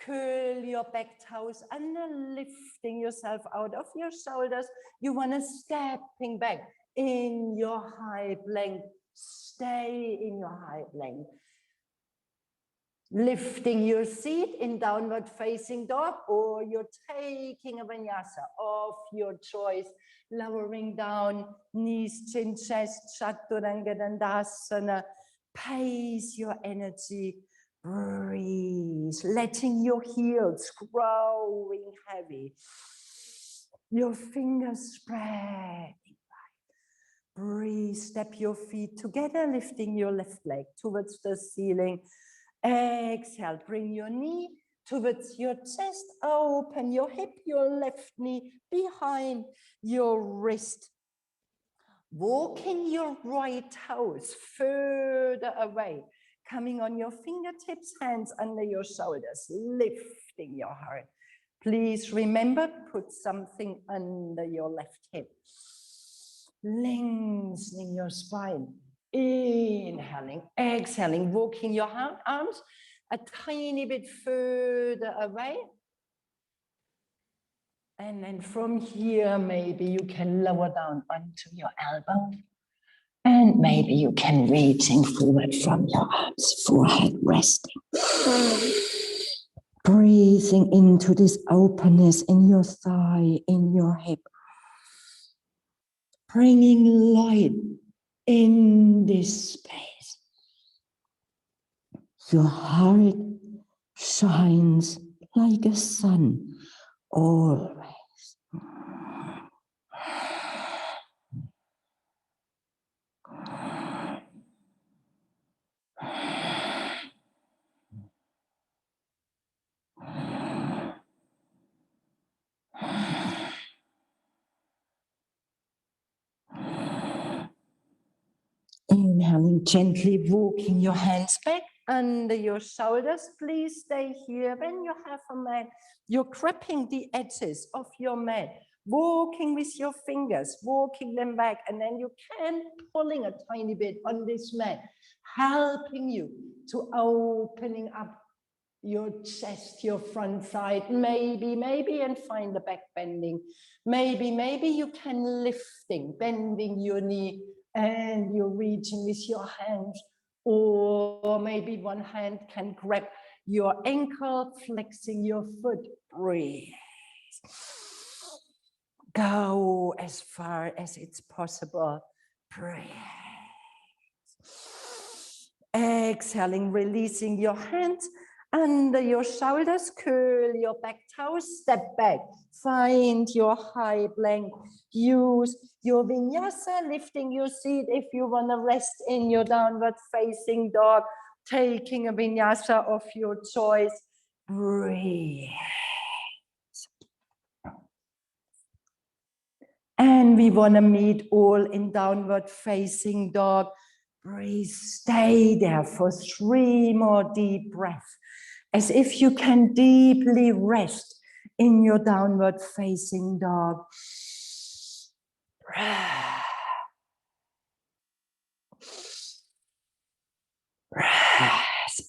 Curl your back toes and then lifting yourself out of your shoulders. You want to stepping back in your high plank. Stay in your high plank. Lifting your seat in downward facing dog, or you're taking a vinyasa of your choice. Lowering down, knees, chin, chest, chaturanga dandasana. Pace your energy. Breathe, letting your heels growing heavy. Your fingers spreading wide. Breathe, step your feet together, lifting your left leg towards the ceiling. Exhale, bring your knee towards your chest, open your hip, your left knee behind your wrist. Walking your right toes further away. Coming on your fingertips, hands under your shoulders, lifting your heart. Please remember, put something under your left hip. Lengthening your spine. Inhaling, exhaling, walking your arms a tiny bit further away. And then from here, maybe you can lower down onto your elbow. And maybe you can reaching forward from your arms, forehead resting. Breathing into this openness in your thigh, in your hip. Bringing light in this space. Your heart shines like a sun always. Inhaling, gently walking your hands back under your shoulders. Please stay here. When you have a mat, you're gripping the edges of your mat, walking with your fingers, walking them back, and then you can pulling a tiny bit on this mat, helping you to opening up your chest, your front side, maybe, and find the back bending. Maybe you can lifting, bending your knee, and you're reaching with your hands, or maybe one hand can grab your ankle, flexing your foot. Breathe. Go as far as it's possible. Breathe. Exhaling, releasing your hands Under your shoulders, curl your back toes, step back. Find your high plank. Use your vinyasa, lifting your seat if you want to rest in your downward facing dog. Taking a vinyasa of your choice. Breathe. And we want to meet all in downward facing dog. Breathe, stay there for 3 more deep breaths, as if you can deeply rest in your downward facing dog.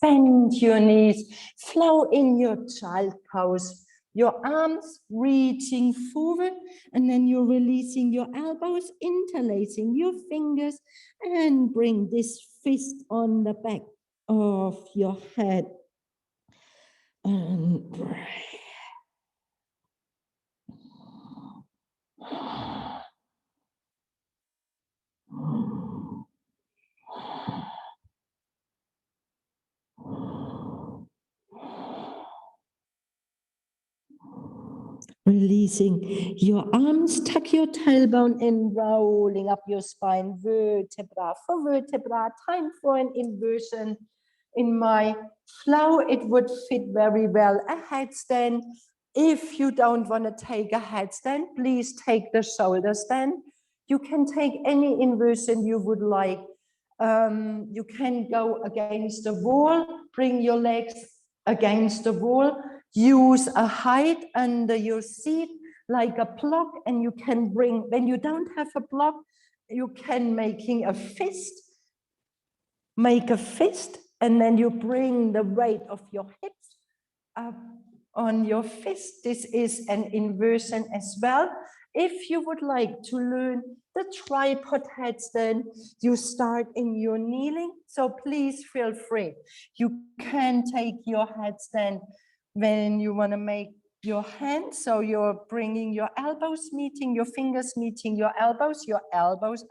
Bend your knees, flow in your child pose. Your arms reaching forward, and then you're releasing your elbows, interlacing your fingers, and bring this fist on the back of your head. And breathe. Releasing your arms, tuck your tailbone in, rolling up your spine, vertebra for vertebra. Time for an inversion. In my flow, it would fit very well a headstand. If you don't want to take a headstand, please take the shoulder stand. You can take any inversion you would like. You can go against the wall, bring your legs against the wall, use a height under your seat like a block, and you can bring, when you don't have a block, you can make a fist, and then you bring the weight of your hips up on your fist. This is an inversion as well. If you would like to learn the tripod headstand, you start in your kneeling, so please feel free. You can take your headstand when you want to make your hands, so you're bringing your elbows meeting, your fingers meeting your elbows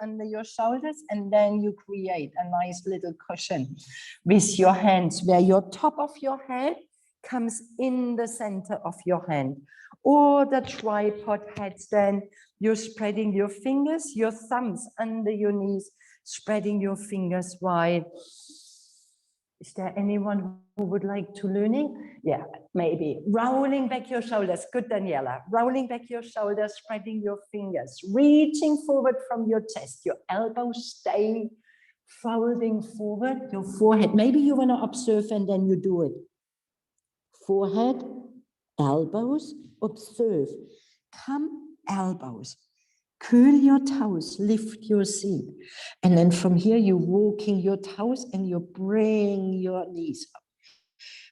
under your shoulders, and then you create a nice little cushion with your hands where your top of your head comes in the center of your hand. Or the tripod headstand, you're spreading your fingers, your thumbs under your knees, spreading your fingers wide. Is there anyone who would like to learning? Yeah, maybe. Rolling back your shoulders. Good, Daniela. Rolling back your shoulders, spreading your fingers, reaching forward from your chest. Your elbows stay folding forward, your forehead. Maybe you want to observe and then you do it. Forehead, elbows, observe. Come, elbows. Curl your toes, lift your seat. And then from here, you're walking your toes and you bring your knees up.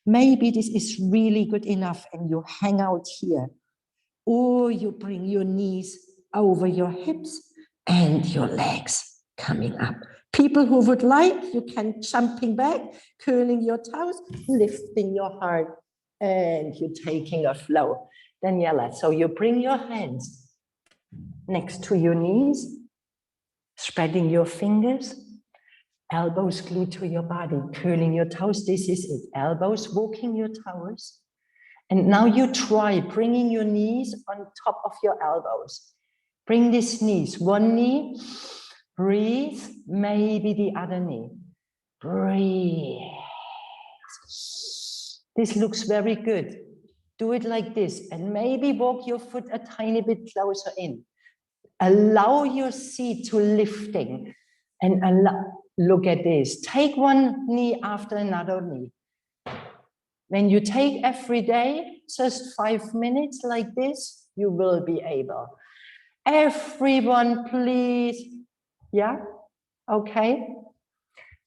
Maybe this is really good enough and you hang out here. Or you bring your knees over your hips and your legs coming up. People who would like, you can jumping back, curling your toes, lifting your heart, and you're taking a flow. Daniela, so you bring your hands next to your knees, spreading your fingers, elbows glued to your body, curling your toes. This is it. Elbows walking your toes. And now you try bringing your knees on top of your elbows. Bring these knees, one knee, breathe, maybe the other knee. Breathe. This looks very good. Do it like this and maybe walk your foot a tiny bit closer in. Allow your seat to lifting and look at this. Take one knee after another knee. When you take every day, just 5 minutes like this, you will be able. Everyone, please. Yeah? Okay.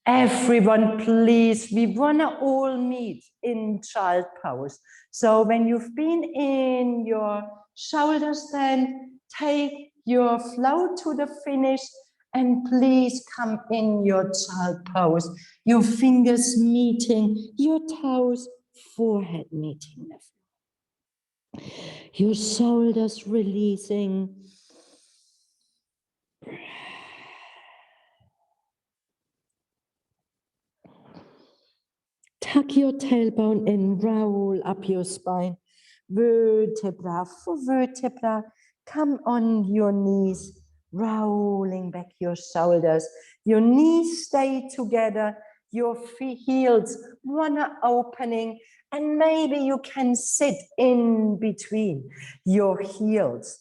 Everyone, please. We want to all meet in child pose. So when you've been in your shoulder stand, take your flow to the finish and please come in your child pose. Your fingers meeting, your toes, forehead meeting the floor. Your shoulders releasing. Tuck your tailbone in, roll up your spine. Vertebra for vertebra. Come on your knees, rolling back your shoulders. Your knees stay together. Your heels wanna opening, and maybe you can sit in between your heels.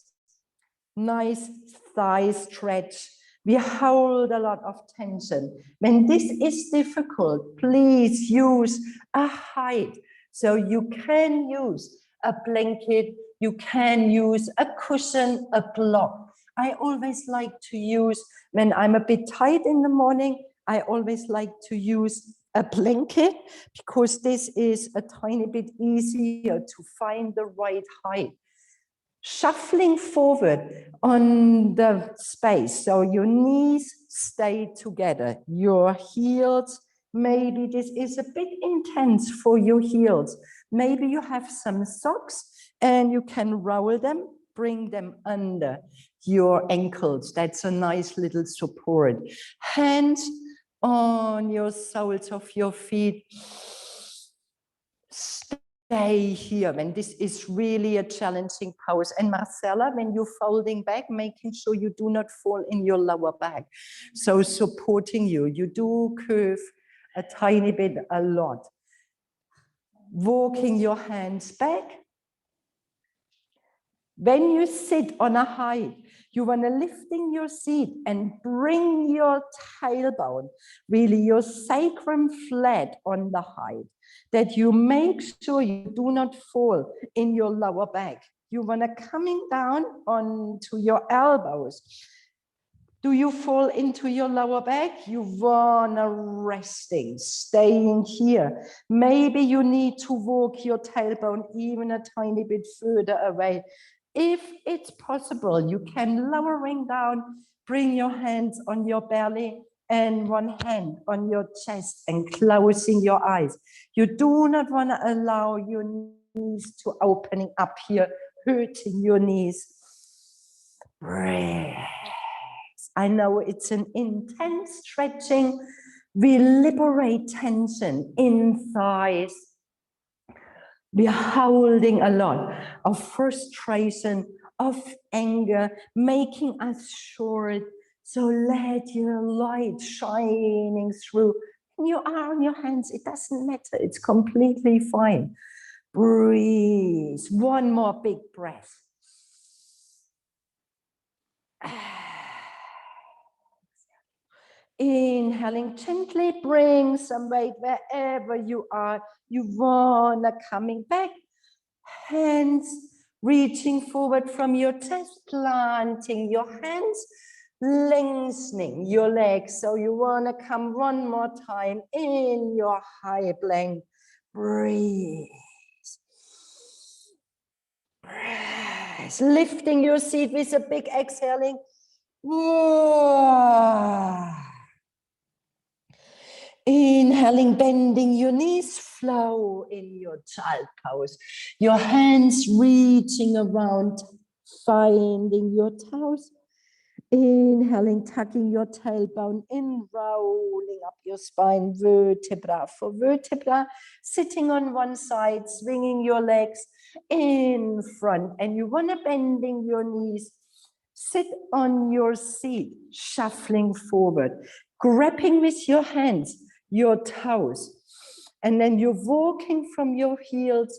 Nice thigh stretch. We hold a lot of tension. When this is difficult, please use a height. So you can use a blanket, you can use a cushion, a block. I always like to use, when I'm a bit tight in the morning, I always like to use a blanket, because this is a tiny bit easier to find the right height. Shuffling forward on the space, so your knees stay together, your heels, maybe this is a bit intense for your heels. Maybe you have some socks and you can roll them, bring them under your ankles. That's a nice little support. Hands on your soles of your feet. Stay here when this is really a challenging pose. And Marcella, when you're folding back, making sure you do not fall in your lower back. So supporting you. You do curve a tiny bit, a lot. Walking your hands back. When you sit on a height, you want to lifting your seat and bring your tailbone, really your sacrum flat on the height, that you make sure you do not fall in your lower back. You want to coming down onto your elbows. Do you fall into your lower back? You want to resting, staying here. Maybe you need to walk your tailbone even a tiny bit further away. If it's possible, you can lowering down, bring your hands on your belly and one hand on your chest and closing your eyes. You do not want to allow your knees to opening up here, hurting your knees. Breathe. I know it's an intense stretching. We liberate tension in thighs. We are holding a lot of frustration, of anger, making us short. So let your light shining through. And you are on your hands, it doesn't matter, it's completely fine. Breathe, one more big breath. Inhaling gently, bring some weight wherever you are. You wanna coming back. Hands reaching forward from your chest, planting your hands, lengthening your legs. So you wanna come one more time in your high plank. Breathe. Breathe. Lifting your seat with a big exhaling. Inhaling, bending your knees, flow in your child pose. Your hands reaching around, finding your toes. Inhaling, tucking your tailbone in, rolling up your spine, vertebra for vertebra, sitting on one side, swinging your legs in front. And you want to bending your knees. Sit on your seat, shuffling forward, grabbing with your hands your toes, and then you're walking from your heels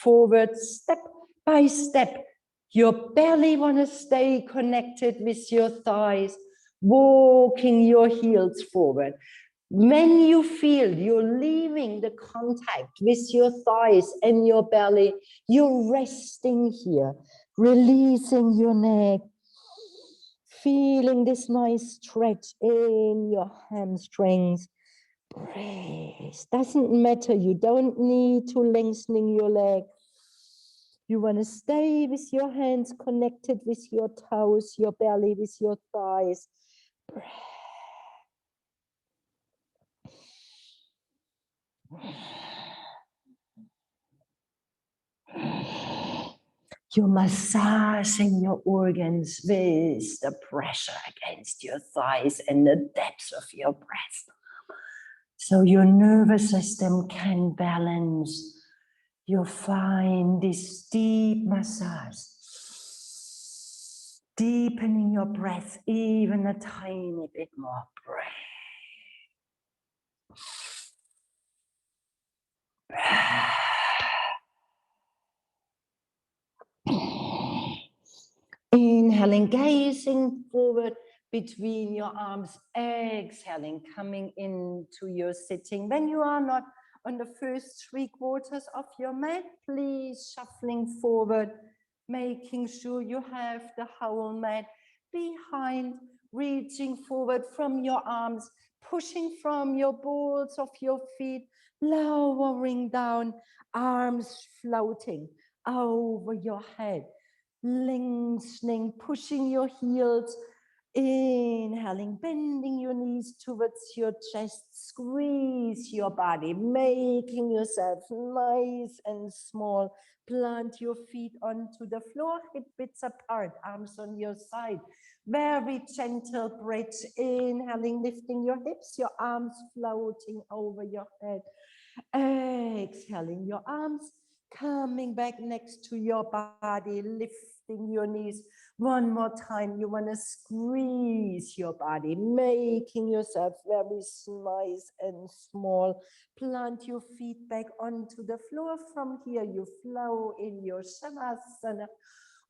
forward, step by step. Your belly want to stay connected with your thighs, walking your heels forward. When you feel you're leaving the contact with your thighs and your belly, you're resting here, releasing your neck, feeling this nice stretch in your hamstrings. Breathe. Doesn't matter. You don't need to lengthening your leg. You want to stay with your hands connected with your toes, your belly, with your thighs. Breathe. You're massaging your organs with the pressure against your thighs and the depth of your breath. So your nervous system can balance. You find this deep massage, deepening your breath even a tiny bit more. Inhaling, gazing forward between your arms, exhaling, coming into your sitting. When you are not on the first 3/4 of your mat, please shuffling forward, making sure you have the whole mat behind, reaching forward from your arms, pushing from your balls of your feet, lowering down, arms floating over your head. Lengthening, pushing your heels, inhaling, bending your knees towards your chest, squeeze your body, making yourself nice and small. Plant your feet onto the floor, hip width apart, arms on your side. Very gentle bridge, inhaling, lifting your hips, your arms floating over your head. Exhaling, your arms coming back next to your body, lifting your knees. One more time, you want to squeeze your body, making yourself very nice and small. Plant your feet back onto the floor. From here, you flow in your Shavasana,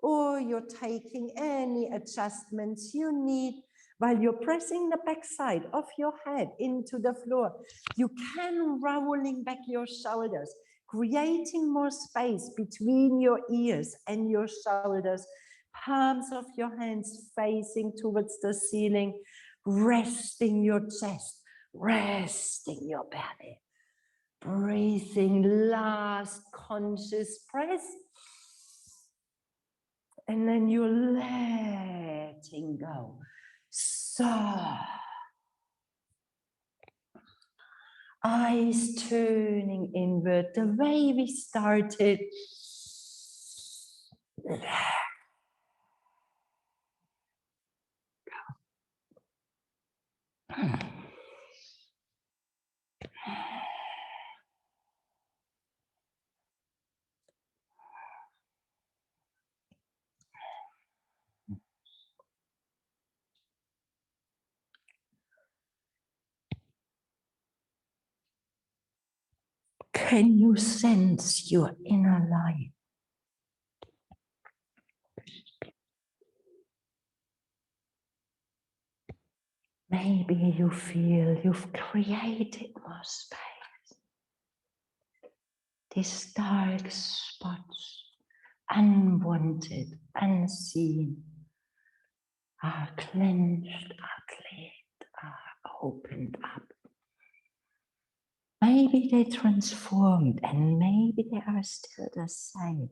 or you're taking any adjustments you need. While you're pressing the backside of your head into the floor, you can rolling back your shoulders, creating more space between your ears and your shoulders. Palms of your hands facing towards the ceiling, resting your chest, resting your belly. Breathing, last conscious breath. And then you're letting go. Soft. Eyes turning inward the way we started. Can you sense your inner light? Maybe you feel you've created more space. These dark spots, unwanted, unseen, are clenched, are cleared, are opened up. Maybe they transformed and maybe they are still the same,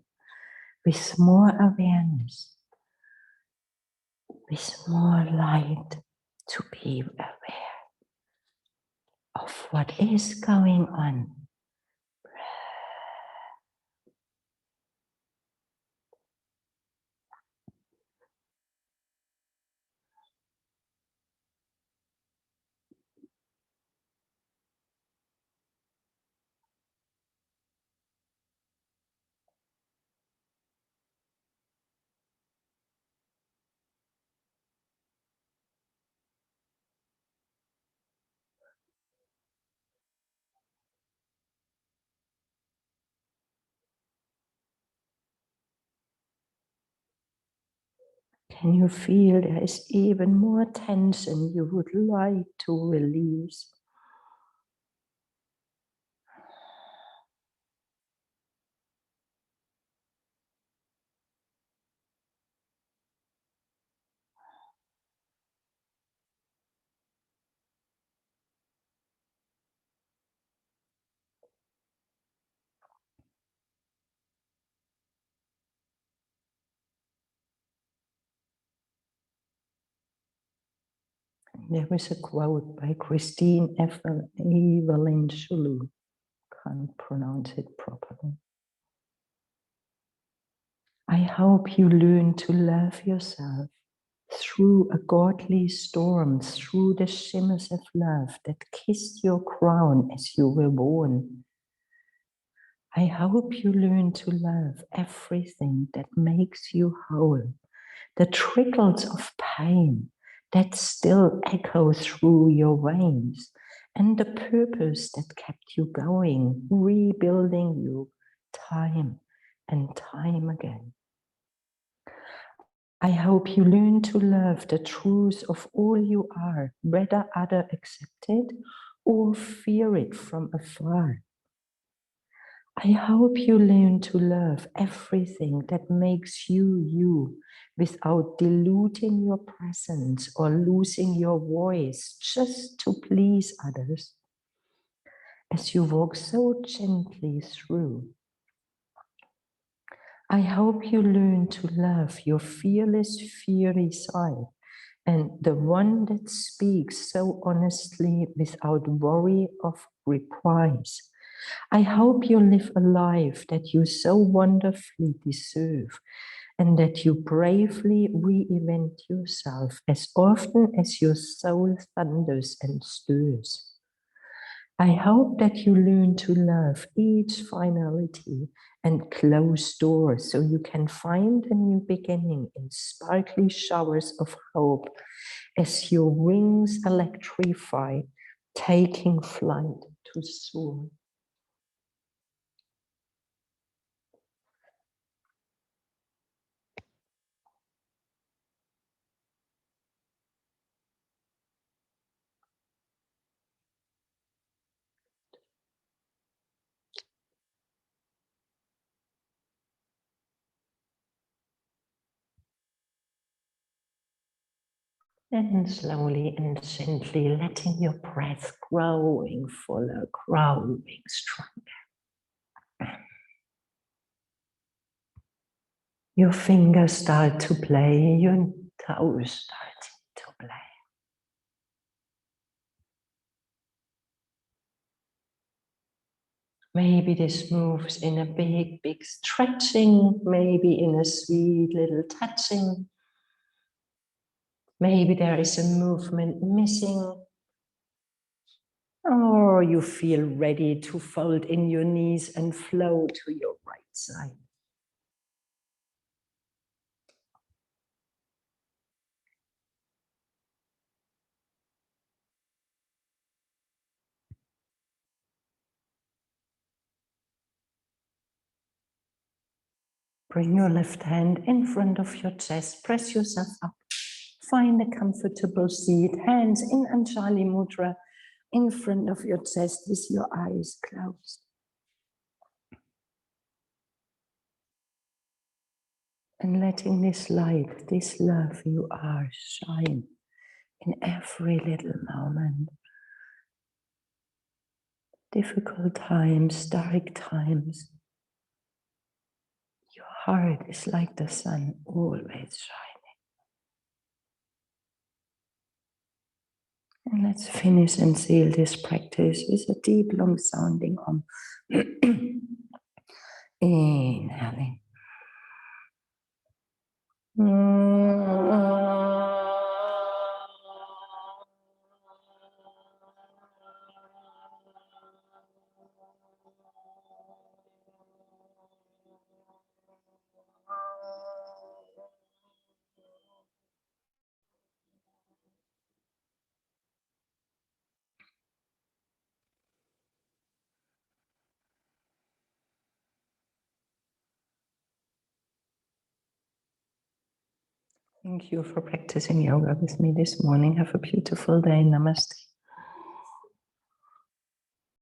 with more awareness, with more light to be aware of what is going on. Can you feel there is even more tension you would like to release? There is a quote by Christine Evelyn Shulu. Can't pronounce it properly. I hope you learn to love yourself through a godly storm, through the shimmers of love that kissed your crown as you were born. I hope you learn to love everything that makes you whole, the trickles of pain that still echo through your veins, and the purpose that kept you going, rebuilding you time and time again. I hope you learn to love the truth of all you are, whether others accept it or fear it from afar. I hope you learn to love everything that makes you you, without diluting your presence or losing your voice just to please others. As you walk so gently through, I hope you learn to love your fearless, fiery side, and the one that speaks so honestly without worry of reprise. I hope you live a life that you so wonderfully deserve, and that you bravely reinvent yourself as often as your soul thunders and stirs. I hope that you learn to love each finality and close doors so you can find a new beginning in sparkly showers of hope as your wings electrify, taking flight to soar. And slowly and gently letting your breath growing fuller, growing stronger. Your fingers start to play, your toes start to play. Maybe this moves in a big, big stretching, maybe in a sweet little touching. Maybe there is a movement missing. Or you feel ready to fold in your knees and flow to your right side. Bring your left hand in front of your chest, press yourself up. Find a comfortable seat, hands in Anjali Mudra in front of your chest with your eyes closed. And letting this light, this love you are, shine in every little moment. Difficult times, dark times. Your heart is like the sun, always shining. And let's finish and seal this practice with a deep, long sounding Om. Inhaling. Thank you for practicing yoga with me this morning. Have a beautiful day. Namaste.